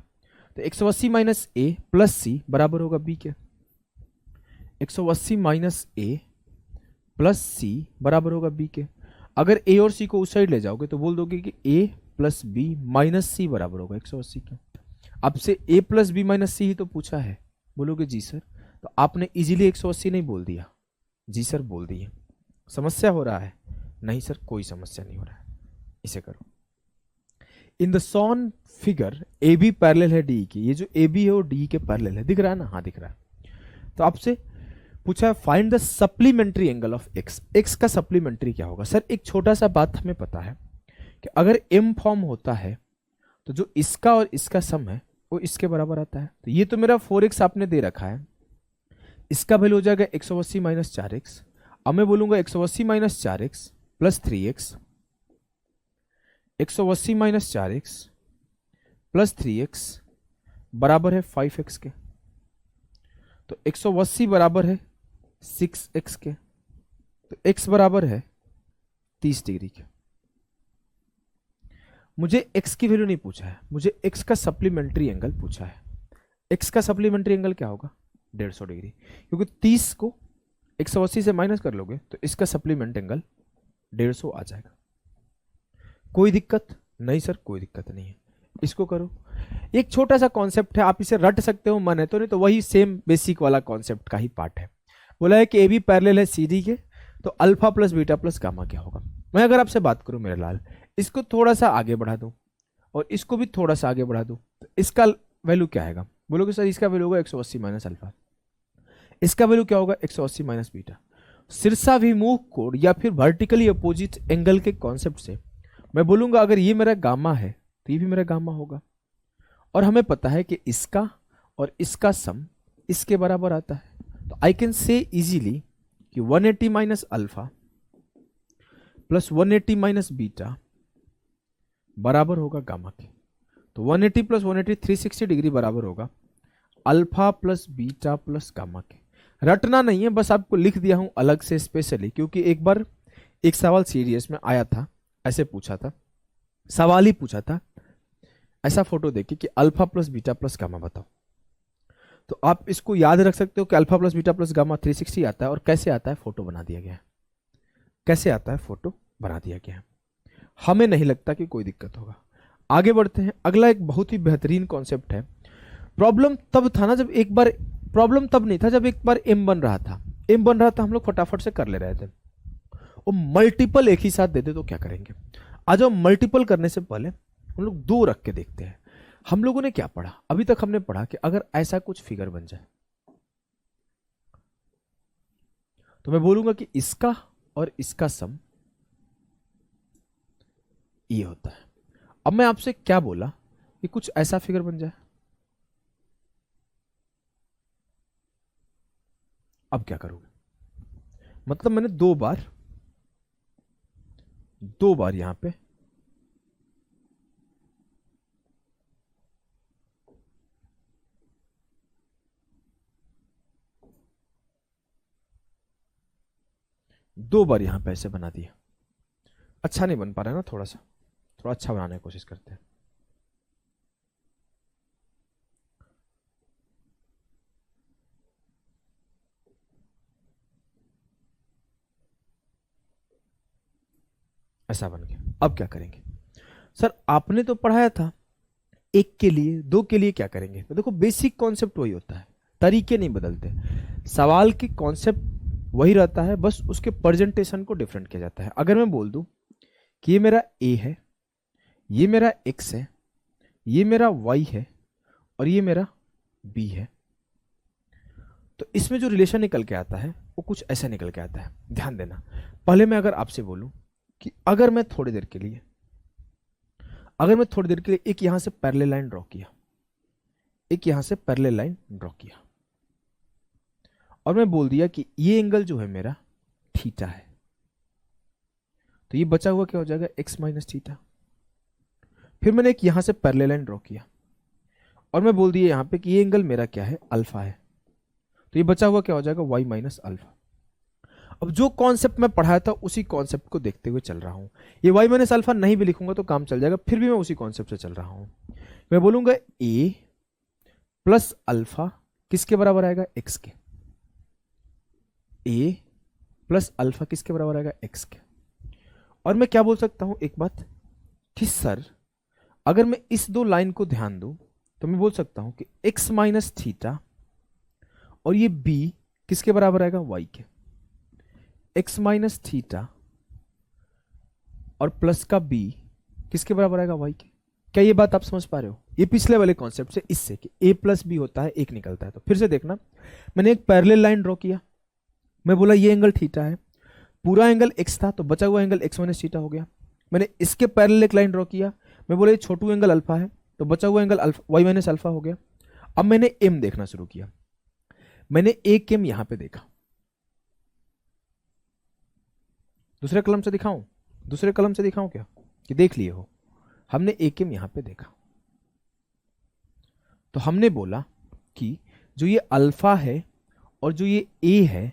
तो 180 माइनस ए प्लस सी बराबर होगा बी के। 180 माइनस ए प्लस सी बराबर होगा बी के। अगर ए और सी को उस साइड ले जाओगे तो बोल दोगे कि ए प्लस बी माइनस सी बराबर होगा 180 के। आपसे ए प्लस बी माइनस सी ही तो पूछा है। बोलोगे जी सर, तो आपने इजीली 180 नहीं बोल दिया? जी सर बोल दिए। समस्या हो रहा है? नहीं सर, कोई समस्या नहीं हो रहा है। इसे करो। In the shown figure A B parallel है डी की, ये जो ए बी है वो डी के पैरेलल है, दिख रहा है ना? हाँ दिख रहा है। तो आपसे पूछा है find the supplementary angle of x. X का सप्लीमेंट्री क्या होगा? सर एक छोटा सा बात हमें पता है कि अगर एम फॉर्म होता है तो जो इसका और इसका सम है वो इसके बराबर आता है। तो ये तो मेरा 4x आपने दे रखा है, इसका वैल्यू हो जाएगा 180 माइनस 4x। अब मैं बोलूंगा 180 minus 4x plus 3x, 180 minus 4x plus 3x बराबर है 5x के। तो 180 बराबर है 6x के, तो x बराबर है 30 डिग्री के। मुझे x की वैल्यू नहीं पूछा है, मुझे x का सप्लीमेंट्री एंगल पूछा है। x का सप्लीमेंट्री एंगल क्या होगा? 150 डिग्री, क्योंकि 30 को 180 से माइनस कर लोगे तो इसका सप्लीमेंट एंगल 150 आ जाएगा। कोई दिक्कत नहीं सर? कोई दिक्कत नहीं है। इसको करो। एक छोटा सा कॉन्सेप्ट है, आप इसे रट सकते हो, मन है तो, नहीं तो वही सेम बेसिक वाला कॉन्सेप्ट का ही पार्ट है। बोला है कि ए बी पैरेलल है सी डी के, तो alpha plus beta plus gamma क्या होगा? मैं अगर आपसे बात करूं मेरे लाल, इसको थोड़ा सा आगे बढ़ा दूं और इसको भी थोड़ा सा आगे बढ़ा दूं, तो इसका वैल्यू क्या आएगा? बोलोगे सर इसका वैल्यू होगा 180 माइनस अल्फा। इसका वैल्यू क्या होगा? 180 माइनस बीटा। शीर्षाभिमुख कोण या फिर वर्टिकली अपोजिट एंगल के कॉन्सेप्ट से मैं बोलूंगा अगर ये मेरा गामा है तो ये भी मेरा गामा होगा। और हमें पता है कि इसका और इसका सम इसके बराबर आता है। तो आई कैन से इजीली कि 180 minus alpha plus 180 minus beta बराबर होगा गामा के। तो 180 प्लस 180 360 डिग्री बराबर होगा alpha plus beta plus gamma के। रटना नहीं है, बस आपको लिख दिया हूं अलग से स्पेशली, क्योंकि एक बार एक सवाल सीरीएस में आया था, ऐसे पूछा था, सवाल ही पूछा था ऐसा फोटो देखिए कि alpha plus beta plus gamma बताओ। तो आप इसको याद रख सकते हो कि alpha plus beta plus gamma 360 आता है। और कैसे आता है? फोटो बना दिया गया है। कैसे आता है? फोटो बना दिया गया है। हमें नहीं लगता कि कोई दिक्कत होगा। आगे बढ़ते हैं। अगला एक बहुत ही बेहतरीन कॉन्सेप्ट है। प्रॉब्लम तब था ना जब एक बार, प्रॉब्लम तब नहीं था जब एक बार एम बन रहा था। एम बन रहा था, हम लोग फटाफट से कर ले रहे थे। और मल्टीपल एक ही साथ देते तो क्या करेंगे? आज हम मल्टीपल करने से पहले हम लोग दो रख के देखते हैं। हम लोगों ने क्या पढ़ा? अभी तक हमने पढ़ा कि अगर ऐसा कुछ फिगर बन जाए तो मैं बोलूंगा कि इसका और इसका सम ये होता है। अब मैं आपसे क्या बोला कि कुछ ऐसा फिगर बन जाए, अब क्या करोगे? मतलब मैंने दो बार यहां पे ऐसे बना दिया। अच्छा नहीं बन पा रहा है ना? थोड़ा अच्छा बनाने की कोशिश करते हैं। ऐसा बन गया। अब क्या करेंगे? सर आपने तो पढ़ाया था एक के लिए, दो के लिए क्या करेंगे? तो देखो बेसिक कॉन्सेप्ट वही होता है, तरीके नहीं बदलते। सवाल की कॉन्सेप्ट वही रहता है, बस उसके प्रेजेंटेशन को डिफरेंट किया जाता है। अगर मैं बोल दूं कि ये मेरा ए है, ये मेरा एक्स है, ये मेरा वाई है और ये मेरा बी है, तो इसमें जो रिलेशन निकल के आता है वो कुछ ऐसा निकल के आता है। ध्यान देना। पहले मैं अगर आपसे बोलूं कि अगर मैं थोड़ी देर के लिए एक यहां से पैरेलल लाइन ड्रॉ किया, एक यहां से पैरेलल लाइन ड्रॉ किया और मैं बोल दिया कि ये एंगल जो है मेरा थीटा है, तो ये बचा हुआ क्या हो जाएगा, x माइनस थीटा। फिर मैंने एक यहां से पैरेलल लाइन ड्रॉ किया और मैं बोल दिया यहां पे कि ये एंगल मेरा क्या है, अल्फा है। तो ये बचा हुआ क्या हो जाएगा, y माइनस अल्फा। अब जो कॉन्सेप्ट मैं पढ़ाया था उसी कॉन्सेप्ट को देखते हुए चल रहा हूं। ये y माइनस अल्फा नहीं भी लिखूंगा तो काम चल जाएगा, फिर भी मैं उसी कॉन्सेप्ट से चल रहा हूं। मैं बोलूंगा a प्लस अल्फा किसके बराबर आएगा, x के। a प्लस अल्फा किसके बराबर आएगा, x के। और मैं क्या बोल सकता हूं एक बात कि सर अगर मैं इस दो लाइन को ध्यान दूं तो मैं बोल सकता हूं कि x माइनस थीटा और ये b किसके बराबर आएगा, y के। x माइनस थीटा और प्लस का b किसके बराबर आएगा, y के। क्या ये बात आप समझ पा रहे हो, ये पिछले वाले कॉन्सेप्ट से इससे कि a प्लस बी होता है, एक निकलता है। तो फिर से देखना, मैंने एक पैरेलल लाइन ड्रॉ किया, मैं बोला ये एंगल थीटा है, पूरा एंगल x था तो बचा हुआ एंगल x माइनस थीटा हो गया। मैंने इसके पैरेलल एक लाइन ड्रॉ किया, मैं बोला ये छोटू एंगल अल्फा है तो बचा हुआ angle alpha y minus alpha हो गया। अब मैंने m देखना शुरू किया, मैंने एक m यहां पे देखा। दूसरे कलम से दिखाऊं, दूसरे कलम से दिखाऊं क्या, कि देख लिए हो, हमने एक m यहां पे देखा। तो हमने बोला कि जो ये अल्फा है और जो ये a है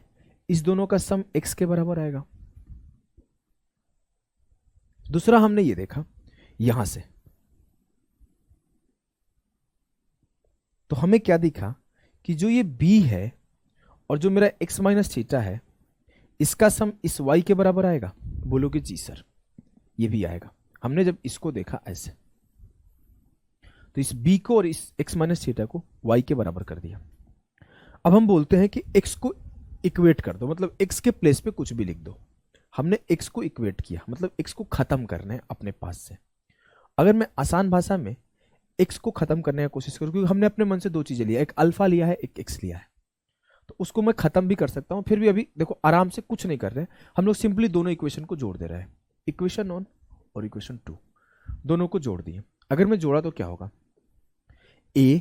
इस दोनों का सम x के बराबर आएगा। दूसरा हमने ये देखा यहां से, तो हमें क्या दिखा कि जो ये b है और जो मेरा x माइनस थीटा है इसका सम इस y के बराबर आएगा। बोलोगे जी सर ये भी आएगा। हमने जब इसको देखा ऐसे तो इस b को और इस x माइनस थीटा को y के बराबर कर दिया। अब हम बोलते हैं कि x को इक्वेट कर दो, मतलब x के प्लेस पे कुछ भी लिख दो। हमने x को इक्वेट किया, मतलब x को खत्म करना है अपने पास से। अगर मैं आसान भाषा में x को खत्म करने की कोशिश करूं, क्योंकि हमने अपने मन से दो चीजें लिया, एक अल्फा लिया है, एक x लिया है, तो उसको मैं खत्म भी कर सकता हूं। फिर भी अभी देखो आराम से कुछ नहीं कर रहे, हम लोग सिंपली दोनों इक्वेशन को जोड़ दे रहे हैं, इक्वेशन 1 और इक्वेशन 2 दोनों को जोड़ दिए। अगर मैं जोड़ा तो क्या होगा, a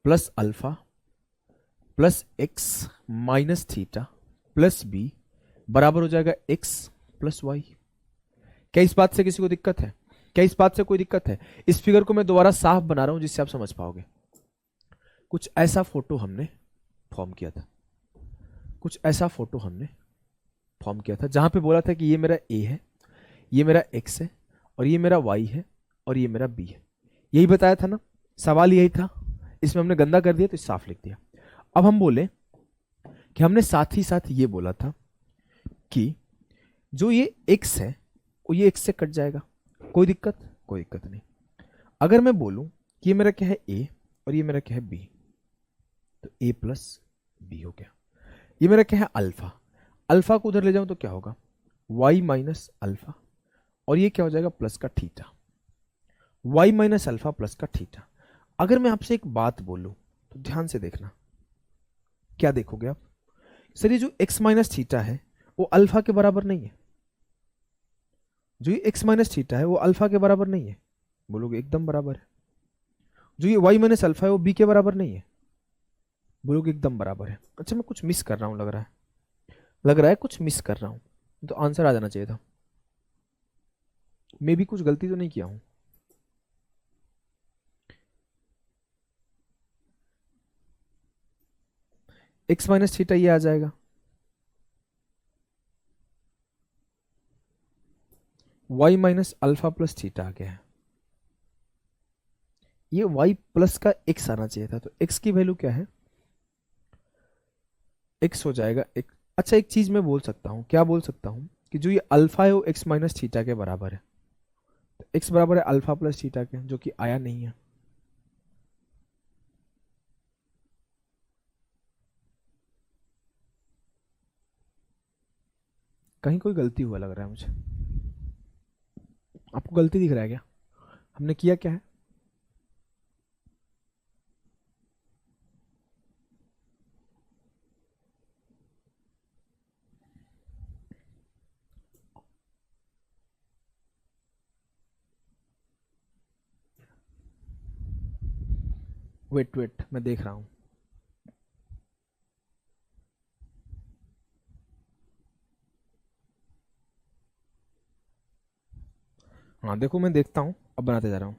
plus alpha plus x minus theta plus b बराबर हो जाएगा x प्लस y। क्या इस बात से किसी को दिक्कत है, क्या इस बात से कोई दिक्कत है? इस फिगर को मैं दोबारा साफ बना रहा हूं जिससे आप समझ पाओगे। कुछ ऐसा फोटो हमने फॉर्म किया था, कुछ ऐसा फोटो हमने फॉर्म किया था जहां पे बोला था कि ये मेरा a है, ये मेरा x है और ये मेरा y है और ये मेरा b है। यही बताया था ना, सवाल यही था। इसमें हमने गंदा कर दिया तो साफ लिख दिया। अब हम बोले कि हमने साथ ही साथ ये बोला था कि जो ये x है वो ये x से कट जाएगा, कोई दिक्कत, कोई दिक्कत नहीं। अगर मैं बोलूं कि ये मेरा क्या है a और ये मेरा क्या है b, तो a प्लस b हो गया। ये मेरा क्या है अल्फा, अल्फा को उधर ले जाऊं तो क्या होगा, y माइनस अल्फा और ये क्या हो जाएगा प्लस का theta, y minus alpha plus का थीटा। अगर मैं आपसे एक बात बोलूं तो ध्यान से देखना, क्या देखोगे आप, सर ये जो x माइनस थीटा है वो अल्फा के बराबर नहीं है, जो ये x माइनस थीटा है वो अल्फा के बराबर नहीं है। बोलोगे एकदम बराबर है। जो ये y माइनस अल्फा है वो b के बराबर नहीं है। बोलोगे एकदम बराबर है। अच्छा मैं कुछ मिस कर रहा हूं, लग रहा है कुछ मिस कर रहा हूं, तो आंसर आ जाना चाहिए था। मैं भी कुछ गलती तो नहीं किया हूं। x माइनस थीटा ये आ जाएगा, y minus alpha plus theta आ गया है। ये y प्लस का x आना चाहिए था, तो x की वैल्यू क्या है, x हो जाएगा एक। अच्छा एक चीज मैं बोल सकता हूं, क्या बोल सकता हूं कि जो ये अल्फा है वो x माइनस थीटा के बराबर है, तो x बराबर है अल्फा प्लस थीटा के, जो कि आया नहीं है। कहीं कोई गलती हुआ लग रहा है मुझे। आपको गलती दिख रहा है क्या, हमने किया क्या है? वेट वेट मैं देख रहा हूं। हाँ देखो, मैं देखता हूँ, अब बनाते जा रहा हूँ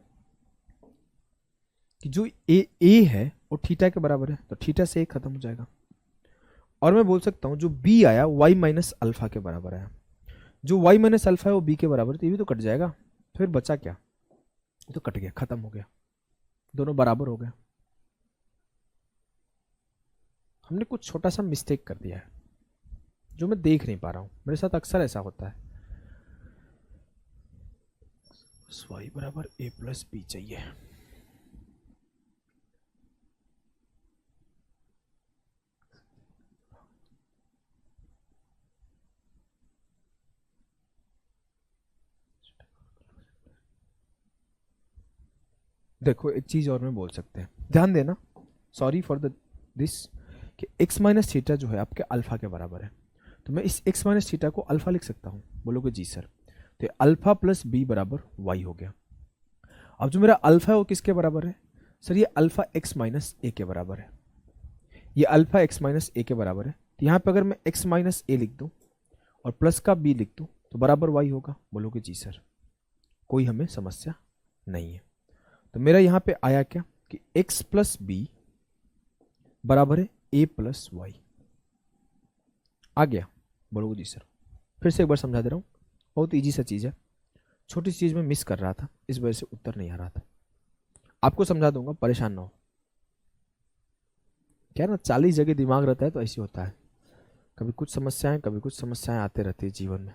कि जो ए है वो थीटा के बराबर है, तो थीटा से ए खत्म हो जाएगा। और मैं बोल सकता हूँ जो बी आया वाई माइनस अल्फा के बराबर आया, जो वाई माइनस अल्फा है वो बी के बराबर, तो ये भी तो कट जाएगा। फिर बचा क्या, ये तो कट गया, खत्म हो गया, दोनों बराबर हो गए। हमने कुछ छोटा सा मिस्टेक कर दिया है जो मैं देख नहीं पा रहा हूँ, मेरे साथ अक्सर ऐसा होता है। वाई बराबर ए प्लस बी चाहिए। देखो एक चीज और मैं बोल सकते हैं, ध्यान देना, सॉरी फॉर द दिस, कि x माइनस थीटा जो है आपके अल्फा के बराबर है, तो मैं इस x माइनस थीटा को अल्फा लिख सकता हूँ। बोलोगे जी सर, तो अल्फा प्लस बी बराबर वाई हो गया। अब जो मेरा अल्फा है वो किसके बराबर है सर, ये अल्फा x माइनस ए के बराबर है, ये अल्फा x माइनस ए के बराबर है। तो यहाँ पे अगर मैं x माइनस ए लिख दूँ और प्लस का b लिख दूँ तो बराबर y होगा। बोलोगे जी सर, कोई हमें समस्या नहीं है। तो मेरा यहाँ पे आया क्या कि x प्लस बी बराबर है a प्लस वाई, आ गया। बोलोगे जी सर, फिर से एक बार समझा दे रहा हूँ, बहुत इजी सा चीज़ है, छोटी सी चीज़ में मिस कर रहा था, इस वजह से उत्तर नहीं आ रहा था। आपको समझा दूंगा, परेशान ना हो। क्या ना 40 जगह दिमाग रहता है तो ऐसे होता है, कभी कुछ समस्याएं आते रहती है जीवन में।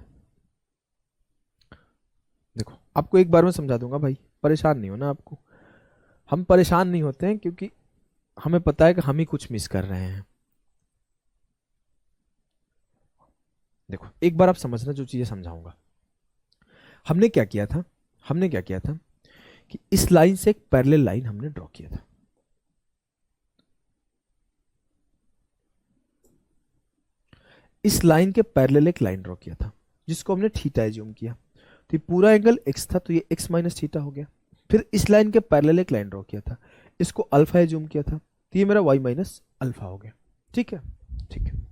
देखो आपको एक बार में समझा दूंगा भाई, परेशान नहीं होना आपको। हम परेशान नहीं होते हैं क्योंकि हमें पता है कि हम ही कुछ मिस कर रहे हैं। देखो एक बार आप समझना जो चीजें समझाऊंगा। हमने क्या किया था कि इस लाइन से एक पैरेलल लाइन हमने ड्रॉ किया था। इस लाइन के पैरेलल एक लाइन ड्रॉ किया था जिसको हमने थीटा एज्यूम किया, तो ये पूरा एंगल x था, तो ये x माइनस थीटा हो गया। फिर इस लाइन के पैरेलल एक लाइन ड्रॉ किया था, इसको अल्फा एज्यूम किया था, तो ये मेरा y माइनस अल्फा हो गया। ठीक है, ठीक है।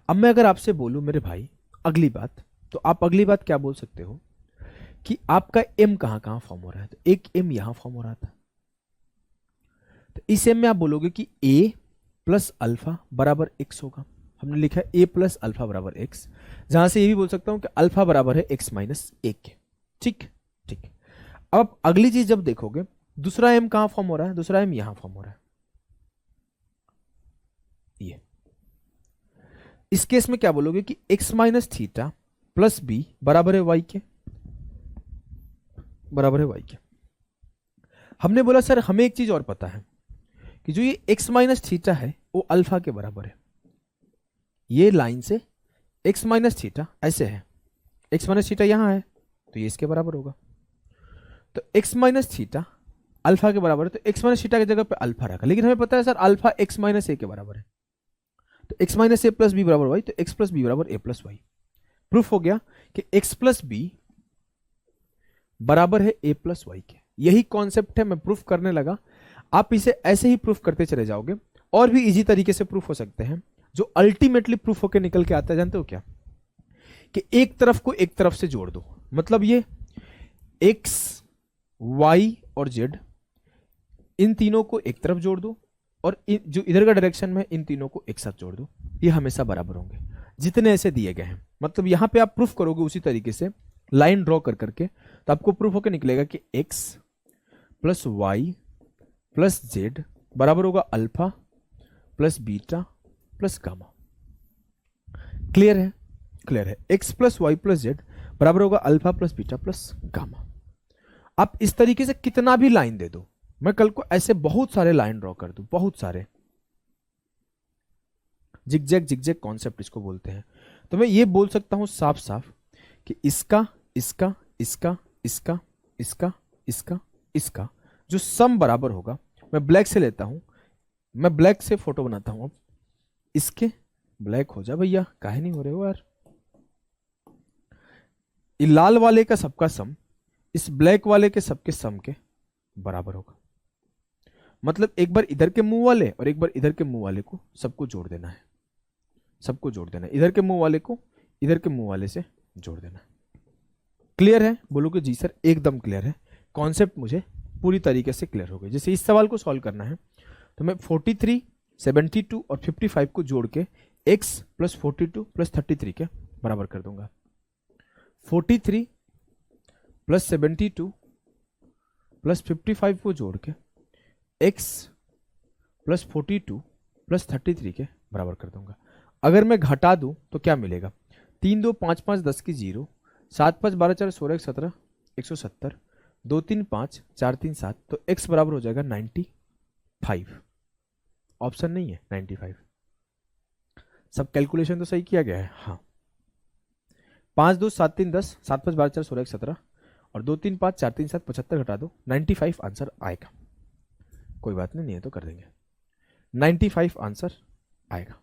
अब मैं अगर आपसे बोलूं मेरे भाई अगली बात, तो आप अगली बात क्या बोल सकते हो कि आपका m कहां कहां फॉर्म हो रहा है, तो एक m यहां फॉर्म हो रहा था, तो इस m में आप बोलोगे कि a प्लस अल्फा बराबर x होगा। हमने लिखा है a प्लस अल्फा बराबर x, जहां से ये भी बोल सकता हूं कि अल्फा बराबर है x माइनस एक। ठीक ठीक। अब अगली चीज जब देखोगे, दूसरा m कहां फॉर्म हो रहा है, दूसरा m यहां फॉर्म हो रहा है, ये इस केस में क्या बोलोगे कि x minus theta plus B बराबर है y के, बराबर है y के। हमने बोला सर हमें एक चीज और पता है कि जो ये x माइनस थीटा है वो अल्फा के बराबर है। ये लाइन से x माइनस थीटा ऐसे है, x माइनस थीटा यहां है तो ये इसके बराबर होगा। तो x माइनस थीटा अल्फा के बराबर है, तो x माइनस थीटा की जगह पे अल्फा रखा, लेकिन हमें पता है सर अल्फा x माइनस ए के बराबर है, तो x माइनस ए प्लस बी बराबर वाई, तो x प्लस बी बराबर ए प्लस वाई। प्रूफ हो गया कि x प्लस बी बराबर है ए प्लस वाई के। यही कॉन्सेप्ट है, मैं प्रूफ करने लगा, आप इसे ऐसे ही प्रूफ करते चले जाओगे। और भी इजी तरीके से प्रूफ हो सकते हैं, जो अल्टीमेटली प्रूफ होकर निकल के आता है, जानते हो क्या, कि एक तरफ को एक तरफ से जोड़ दो, मतलब ये x y और z इन तीनों को एक तरफ जोड़ दो और जो इधर का डायरेक्शन में इन तीनों को एक साथ जोड़ दो, ये हमेशा बराबर होंगे जितने ऐसे दिए गए हैं। मतलब यहां पे आप प्रूफ करोगे उसी तरीके से लाइन ड्रॉ कर करके, तो आपको प्रूफ होकर निकलेगा कि x plus y plus z बराबर होगा alpha plus beta plus gamma. Clear है, क्लियर है। x plus y plus z बराबर होगा alpha plus beta plus gamma. आप इस तरीके से कितना भी लाइन दे दो, मैं कल को ऐसे बहुत सारे लाइन ड्रॉ कर दूं, बहुत सारे, जिगजैग जिगजैग कॉन्सेप्ट इसको बोलते हैं। तो मैं ये बोल सकता हूं साफ साफ कि इसका इसका इसका इसका इसका इसका इसका जो सम बराबर होगा, मैं ब्लैक से लेता हूं, मैं ब्लैक से फोटो बनाता हूं। अब इसके ब्लैक हो जा भैया, काहे नहीं हो रहे हो यार। लाल वाले का सबका सम इस ब्लैक वाले के सबके सम के बराबर होगा। मतलब एक बार इधर के मुंह वाले और एक बार इधर के मुंह वाले को सबको जोड़ देना है, सबको जोड़ देना है, इधर के मुंह वाले को इधर के मुंह वाले से जोड़ देना है। क्लियर है? बोलो कि जी सर एकदम क्लियर है, कॉन्सेप्ट मुझे पूरी तरीके से क्लियर हो गई। जैसे इस सवाल को सॉल्व करना है तो मैं 43, 72 और 55 को जोड़ के x प्लस 42 प्लस 33 के बराबर कर दूंगा। 43 प्लस 72 प्लस 55 को जोड़ के x प्लस 42 प्लस 33 के बराबर कर दूंगा। अगर मैं घटा दूं तो क्या मिलेगा? 3 2 5 5 10 की 0, 7 5 12 4 16 17 170, 2 3 5 4 3 7, तो x बराबर हो जाएगा 95। ऑप्शन नहीं है 95। सब कैलकुलेशन तो सही किया गया है? हाँ। 5 2 7 3 10, 7 5 12 4 16 17 और 2 3 5 4 3 7 75 घटा दो, 95 आंसर आएगा। कोई बात नहीं है तो कर देंगे, 95 आंसर आएगा।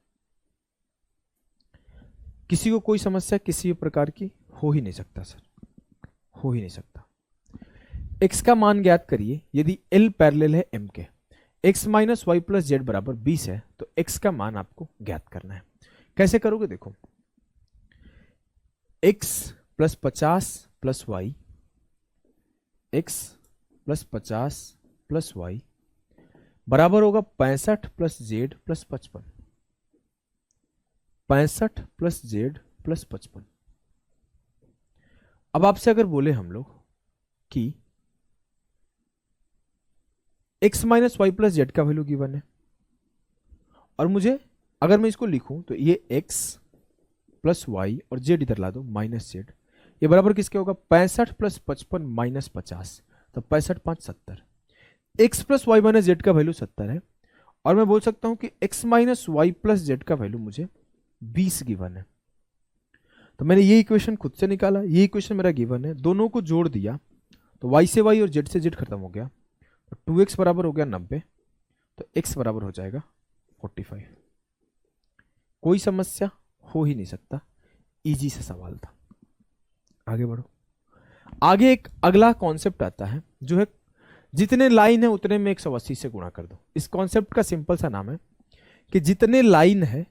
किसी को कोई समस्या किसी प्रकार की हो ही नहीं सकता सर, हो ही नहीं सकता। x का मान ज्ञात करिए यदि L पैरेलल है m के। x minus y plus z बराबर 20 है तो x का मान आपको ज्ञात करना है। कैसे करोगे? देखो, x plus 50 plus y, x plus 50 plus y बराबर होगा 65 plus z plus 55। 65 plus z plus 55। अब आपसे अगर बोले हम लोग कि x minus y plus z का वैल्यू गिवन है और मुझे अगर मैं इसको लिखूं तो ये x प्लस वाई और z इधर ला दो माइनस जेड, ये बराबर किसके होगा? 65 प्लस 55 माइनस 50, तो 65 5 70। x plus y minus z का वैल्यू 70 है और मैं बोल सकता हूं कि x minus y plus z का वैल्यू मुझे 20 गिवन है। तो मैंने ये इक्वेशन खुद से निकाला, ये इक्वेशन मेरा गिवन है, दोनों को जोड़ दिया तो y से y और z से z खत्म हो गया, तो 2x बराबर हो गया 90, तो x बराबर हो जाएगा 45। कोई समस्या हो ही नहीं सकता, इजी सा सवाल था। आगे बढ़ो। आगे एक अगला कॉन्सेप्ट आता है जो है जितने लाइन है उतने में 180 से गुणा कर दो। इस कॉन्सेप्ट का सिंपल सा नाम है कि जितने लाइन है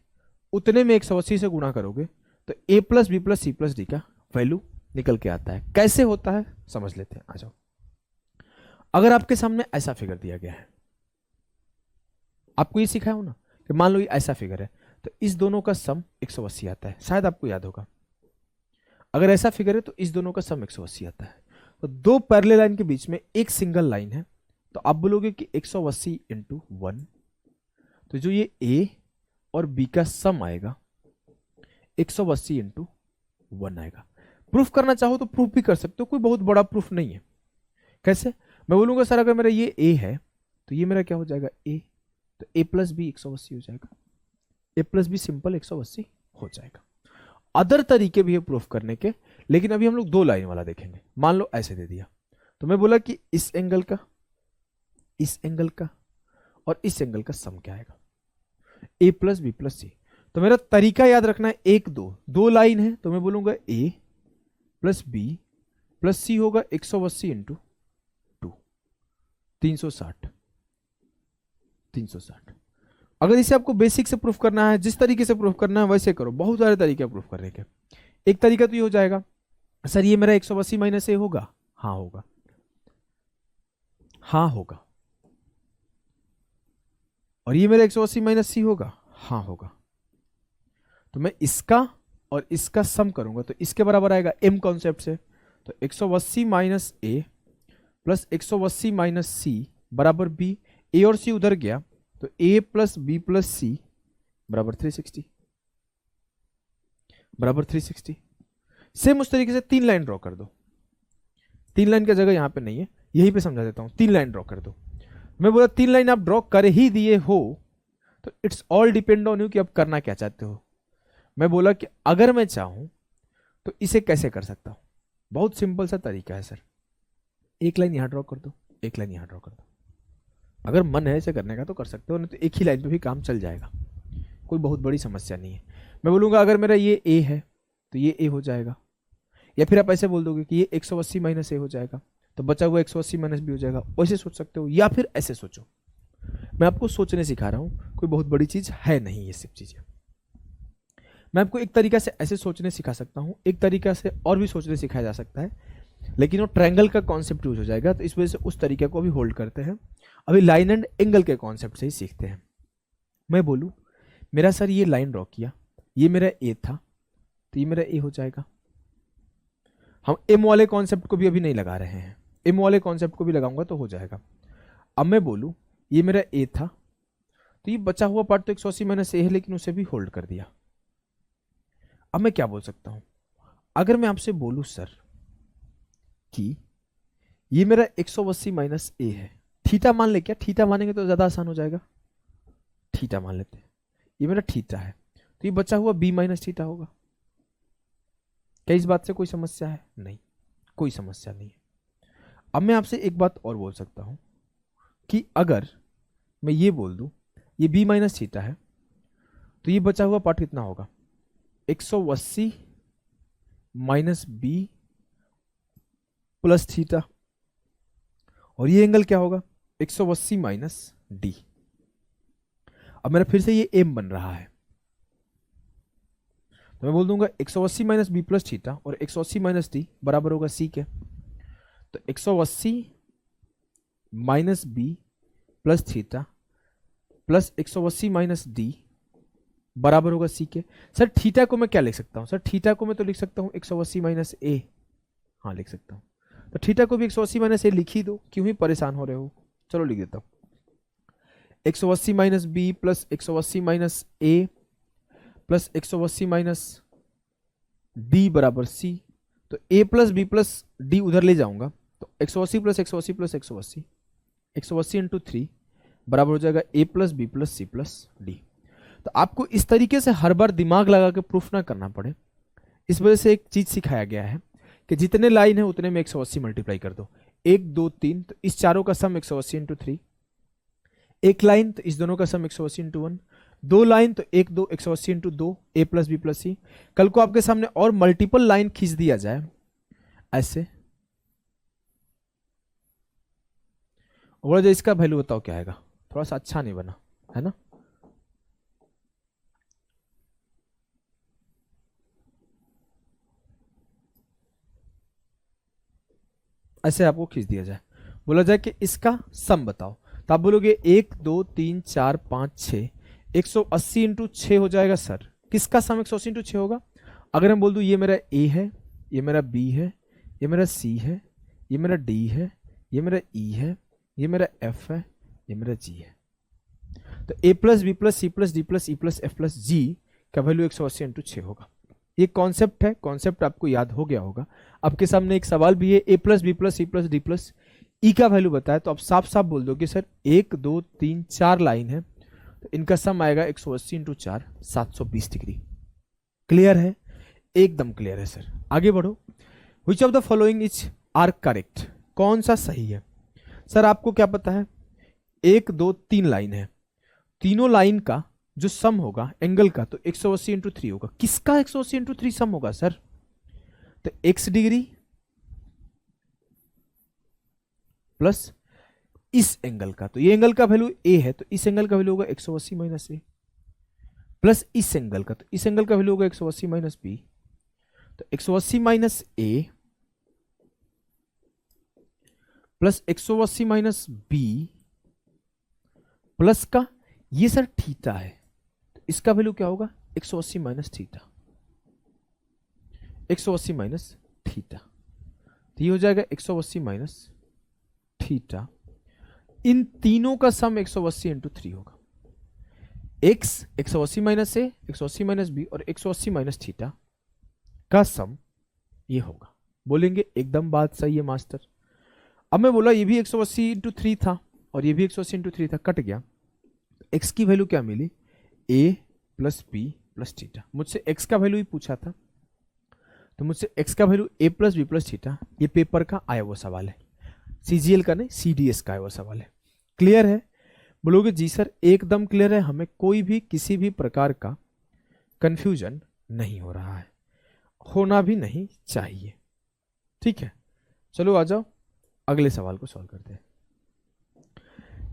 उतने में 180 से गुणा करोगे तो a plus B plus C plus D का वैल्यू निकल के आता है। कैसे होता है समझ लेते हैं, आ जाओ। अगर आपके सामने ऐसा फिगर दिया गया है, आपको ये सिखाया हो ना कि मान लो ये ऐसा फिगर है तो इस दोनों का सम 180 आता है, शायद आपको याद होगा। अगर ऐसा फिगर है तो इस दोनों का सम 180 आता है। तो दो पैरेलल लाइन के बीच में एक सिंगल लाइन है तो आप बोलोगे कि 180 इंटू 1, तो जो ये a और b का सम आएगा 180 इंटू 1 आएगा। प्रूफ करना चाहो तो प्रूफ भी कर सकते हो, कोई बहुत बड़ा प्रूफ नहीं है। कैसे? मैं बोलूंगा सर अगर मेरा ये a है तो ये मेरा क्या हो जाएगा a, तो a प्लस बी 180 हो जाएगा, a प्लस बी सिंपल 180 हो जाएगा। अदर तरीके भी है प्रूफ करने के, लेकिन अभी हम लोग दो लाइन वाला देखेंगे। मान लो ऐसे दे दिया तो मैं बोला कि इस एंगल का और इस एंगल का सम क्या आएगा? a प्लस बी प्लस सी। तो मेरा तरीका याद रखना है, एक दो लाइन है तो मैं बोलूंगा a प्लस बी प्लस सी होगा 180 इंटू 2, 360। अगर इसे आपको बेसिक से प्रूफ करना है, जिस तरीके से प्रूफ करना है वैसे करो, बहुत सारे तरीके प्रूफ करने के। एक तरीका तो ये हो जाएगा सर ये मेरा 180 माइनस ए होगा, हाँ होगा, और ये मेरा 180 माइनस सी होगा, हाँ होगा। तो मैं इसका और इसका सम करूंगा तो इसके बराबर आएगा m कॉन्सेप्ट से, तो 180 माइनस ए प्लस 180 माइनस सी बराबर b। ए और सी उधर गया तो a प्लस बी प्लस सी बराबर 360। सेम उस तरीके से 3 लाइन ड्रॉ कर दो। 3 लाइन का जगह यहां पे नहीं है, यहीं पे समझा देता हूं। 3 लाइन ड्रॉ कर दो। मैं बोला 3 लाइन आप ड्रॉ कर ही दिए हो तो it's all depend on you कि आप करना क्या चाहते हो। मैं बोला कि अगर मैं चाहूं तो इसे कैसे कर सकता हूं, बहुत सिंपल सा तरीका है सर। एक लाइन यहां ड्रॉ कर दो, एक लाइन यहां ड्रॉ कर दो। अगर मन है इसे करने का तो कर सकते हो, नहीं तो एक ही लाइन पे भी काम चल जाएगा, कोई बहुत बड़ी समस्या नहीं है। मैं बोलूंगा अगर मेरा ये a है तो ये a हो जाएगा, या फिर आप ऐसे बोल दोगे कि ये 180 माइनस ए हो जाएगा तो बचा हुआ 180 माइनस बी हो जाएगा, वैसे सोच सकते हो। या फिर ऐसे सोचो, मैं आपको सोचने सिखा रहा हूं, कोई बहुत बड़ी चीज है नहीं ये सब चीजें। मैं आपको एक तरीका से ऐसे सोचने सिखा सकता हूं, एक तरीका से और भी सोचने सिखाया जा सकता है, लेकिन वो ट्रायंगल का कॉन्सेप्ट यूज हो जाएगा, तो इस वजह से उस तरीके को अभी होल्ड करते हैं। अभी लाइन एंड एंगल के कॉन्सेप्ट से ही सीखते हैं। मैं बोलूँ मेरा सर ये लाइन ड्रॉ किया, ये मेरा ए था, तो ये मेरा ए हो जाएगा। हम एम वाले कॉन्सेप्ट को भी अभी नहीं लगा रहे हैं, एम वाले कॉन्सेप्ट को भी लगाऊंगा तो हो जाएगा। अब मैं बोलूँ ये मेरा ए था, तो ये बचा हुआ पार्ट तो 180 माइनस ए है, लेकिन उसे भी होल्ड कर दिया। अब मैं क्या बोल सकता हूं, अगर मैं आपसे बोलूं सर कि ये मेरा 180 माइनस ए है, थीटा मान ले, क्या थीटा मानेंगे तो ज्यादा आसान हो जाएगा, थीटा मान लेते हैं, ये मेरा थीटा है, तो ये बचा हुआ बी माइनस थीटा होगा। क्या इस बात से कोई समस्या है? नहीं, कोई समस्या नहीं है। अब मैं आपसे एक बात और बोल सकता हूं कि अगर मैं ये बोल दूं ये b माइनस थीटा है, तो ये बचा हुआ पार्ट कितना होगा, 180 माइनस बी प्लस थीटा, और ये एंगल क्या होगा, 180 माइनस डी। अब मेरा फिर से ये एम बन रहा है, तो मैं बोल दूंगा 180 माइनस बी प्लस थीटा और 180 माइनस डी बराबर होगा सी के। तो 180 minus B plus theta plus 180 minus D बराबर होगा सी के। सर थीटा को मैं क्या लिख सकता हूं, सर थीटा को मैं तो लिख सकता हूं 180 माइनस ए, हाँ लिख सकता हूं, तो थीटा को भी 180 माइनस ए लिख ही दो, क्यों ही परेशान हो रहे हो। चलो लिख देता हूं 180 माइनस बी प्लस 180 माइनस ए प्लस 180 माइनस डी बराबर सी। तो A plus B plus D उधर ले जाऊंगा, तो 180 प्लस 180 प्लस 180, 180 इंटू 3 बराबर हो जाएगा A plus B plus C plus D. तो आपको इस तरीके से हर बार दिमाग लगा के प्रूफ ना करना पड़े, इस वजह से एक चीज सिखाया गया है कि जितने लाइन है उतने में 180 मल्टीप्लाई कर दो, 1 2 3, तो इस चारों का सम 180 इंटू 3, एक लाइन तो इस दोनों का सम 180 इंटू 1, 2 लाइन तो 1 2 180 इंटू 2 ए प्लस बी प्लस सी। कल को आपके सामने और मल्टीपल लाइन खींच दिया जाए ऐसे, बोला जाए इसका वैल्यू बताओ क्या आएगा, थोड़ा सा अच्छा नहीं बना है ना। ऐसे आपको खींच दिया जाए, बोला जाए कि इसका सम बताओ, तो आप बोलोगे 1 2 3 4 5 6, 180 इंटू 6 हो जाएगा। सर किसका सम 180 इंटू 6 होगा? अगर मैं बोल दूं ये मेरा ए है, ये मेरा बी है, ये मेरा सी है, ये मेरा डी है, ये मेरा ई है, ये मेरा एफ है, ये मेरा जी है, तो A plus B plus C plus D plus E plus F plus G का वैल्यू 180 इंटू 6 होगा। ये कॉन्सेप्ट है, कॉन्सेप्ट आपको याद हो गया होगा। आपके सामने एक सवाल भी है, A plus B plus C plus D plus E का वैल्यू बताया, तो आप साफ साफ बोल दो कि सर 1 2 3 4 लाइन है, तो इनका सम आएगा 180 इंटू 4 720 डिग्री। क्लियर है? एकदम क्लियर है सर। आगे बढ़ो। Which of the following is are correct, कौन सा सही है? सर आपको क्या पता है, 1 2 3 लाइन है, तीनों लाइन का जो सम होगा एंगल का तो 180 इंटू 3 होगा। किसका 180 इंटू 3 सम होगा सर? तो x डिग्री प्लस इस एंगल का, तो ये एंगल का वैल्यू a है, तो इस एंगल का वैल्यू होगा 180 माइनस ए, प्लस इस एंगल का, तो इस एंगल का वैल्यू होगा 180 माइनस बी, तो 180 माइनस ए प्लस 180 माइनस बी प्लस का ये सर थीटा है, तो इसका वैल्यू क्या होगा 180 माइनस थीटा, 180 माइनस थीटा, तो ये हो जाएगा 180 माइनस थीटा। इन तीनों का सम 180 इंटू 3 होगा। x 180 माइनस ए, 180 माइनस बी और 180 माइनस थीटा का सम ये होगा। बोलेंगे एकदम बात सही है मास्टर। अब मैं बोला ये भी 180 इंटू 3 था और ये भी 180 इंटू 3 था, कट गया। x की वैल्यू क्या मिली, a plus B plus theta. मुझसे x का वैल्यू ही पूछा था, तो मुझसे x का value a plus B plus theta, ये पेपर का आया हुआ सवाल है, CGL का नहीं CDS का आया हुआ सवाल है। क्लियर है? बोलोगे जी सर एकदम क्लियर है, हमें कोई भी किसी भी प्रकार का कंफ्यूजन नहीं हो रहा है, होना भी नहीं चाहिए। ठीक है, चलो आ जाओ अगले सवाल को सॉल्व करते हैं।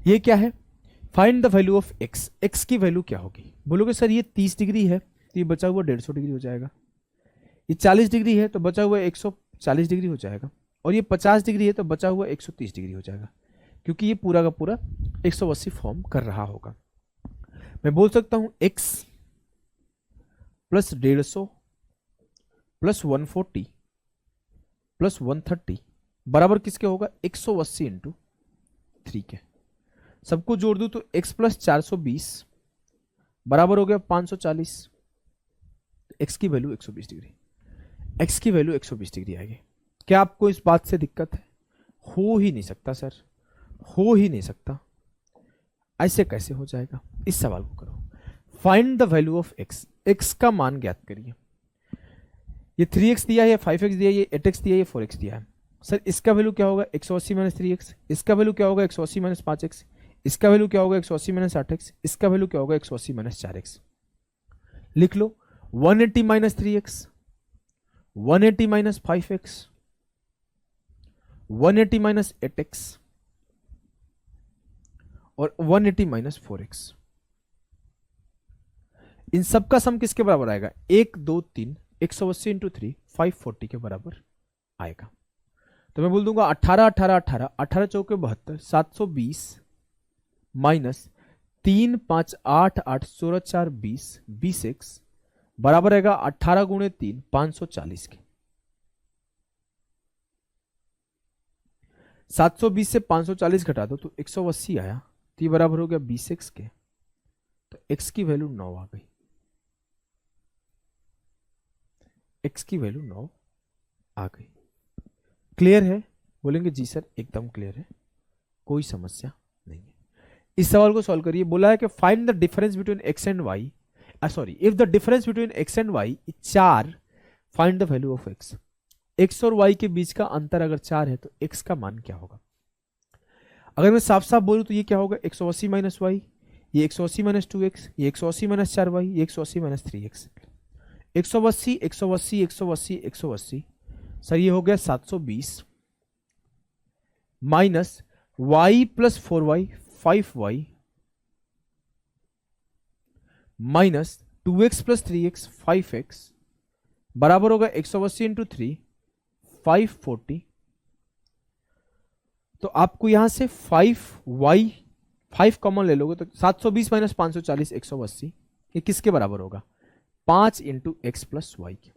ये क्या है, find the value of x। x की वैल्यू क्या होगी? बोलोगे सर ये 30 डिग्री है, तो ये बचा हुआ 150 डिग्री हो जाएगा। ये 40 डिग्री है तो बचा हुआ 140 डिग्री हो जाएगा। और ये 50 डिग्री है तो बचा हुआ 130 डिग्री हो जाएगा, क्योंकि ये पूरा का पूरा 180 फॉर्म कर रहा होगा। मैं बोल सकता हूं x प्लस 150 प्लस 140 प्लस 130 बराबर किसके होगा, 180 इंटू 3 के। सबको जोड़ दूं तो x प्लस 420 बराबर हो गया 540। x की वैल्यू 120 डिग्री, x की वैल्यू 120 डिग्री आएगी। क्या आपको इस बात से दिक्कत है? हो ही नहीं सकता सर, हो ही नहीं सकता, ऐसे कैसे हो जाएगा? इस सवाल को करो। Find the value of x, x का मान ज्ञात करिए। ये 3x दिया है, ये 5x दिया है, ये 8x दिया है, ये 4x दिया है। सर इसका वैल्यू क्या होगा, 180 माइनस 3x। इसका वैल्यू क्या होगा, 180 माइनस 5x। इसका वैल्यू क्या होगा, 180 माइनस 8x। इसका वैल्यू क्या होगा, 180 माइनस 4x। लिख लो 180 minus 3x, 180 minus 5x, 180 minus 8x और 180 माइनस 4x। इन सब का सम किसके बराबर आएगा, 1 2 3 180 इंटू 3 540 के बराबर आएगा। तो मैं बोल दूंगा 18 18 18 18 चौके 72 720 माइनस 3 5 8 8 16 4 20 20x बराबर आएगा 18 गुणे 3 540 के। 720 से 540 घटा दो तो 180 आया, तो ये बराबर हो गया 20x के। तो x की वैल्यू 9 आ गई, x की वैल्यू 9 आ गई। क्लियर है? बोलेंगे जी सर एकदम क्लियर है, कोई समस्या नहीं है। इस सवाल को सॉल्व करिए। बोला है कि find the difference between x and y, sorry if the difference between x and y is 4 find the value of x। x और y के बीच का अंतर अगर 4 है तो x का मान क्या होगा? अगर मैं साफ साफ बोलूं तो ये क्या होगा, 180 माइनस y, ये 180 माइनस 2x, ये 180 माइनस 4y, ये 180 माइनस 3x। 180 180 180 180 सर ये हो गया 720 minus y plus 4y 5y minus 2x plus 3x 5x बराबर होगा 180 इंटू 3 540। तो आपको यहां से 5y 5 कॉमन ले लोगे तो 720 माइनस 540 180, ये किसके बराबर होगा, 5 इंटू एक्स प्लस वाई के।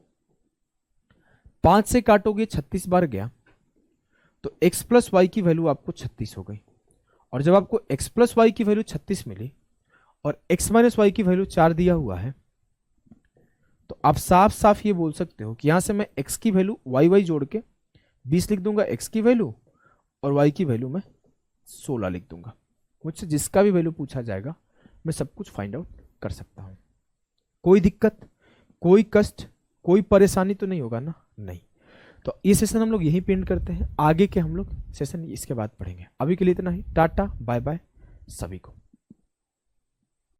5 से काटोगे 36 बार गया तो x प्लस वाई की वैल्यू आपको 36 हो गई। और जब आपको x प्लस वाई की वैल्यू 36 मिली और x माइनस वाई की वैल्यू 4 दिया हुआ है, तो आप साफ साफ ये बोल सकते हो कि यहां से मैं x की वैल्यू y जोड़ के 20 लिख दूंगा, x की वैल्यू, और y की वैल्यू मैं 16 लिख दूंगा। मुझसे जिसका भी वैल्यू पूछा जाएगा मैं सब कुछ फाइंड आउट कर सकता हूं। कोई दिक्कत, कोई कष्ट, कोई परेशानी तो नहीं होगा ना? नहीं। तो ये सेशन हम लोग यहीं पे एंड करते हैं, आगे के हम लोग सेशन इसके बाद पढ़ेंगे। अभी के लिए इतना ही, टाटा बाय बाय सभी को।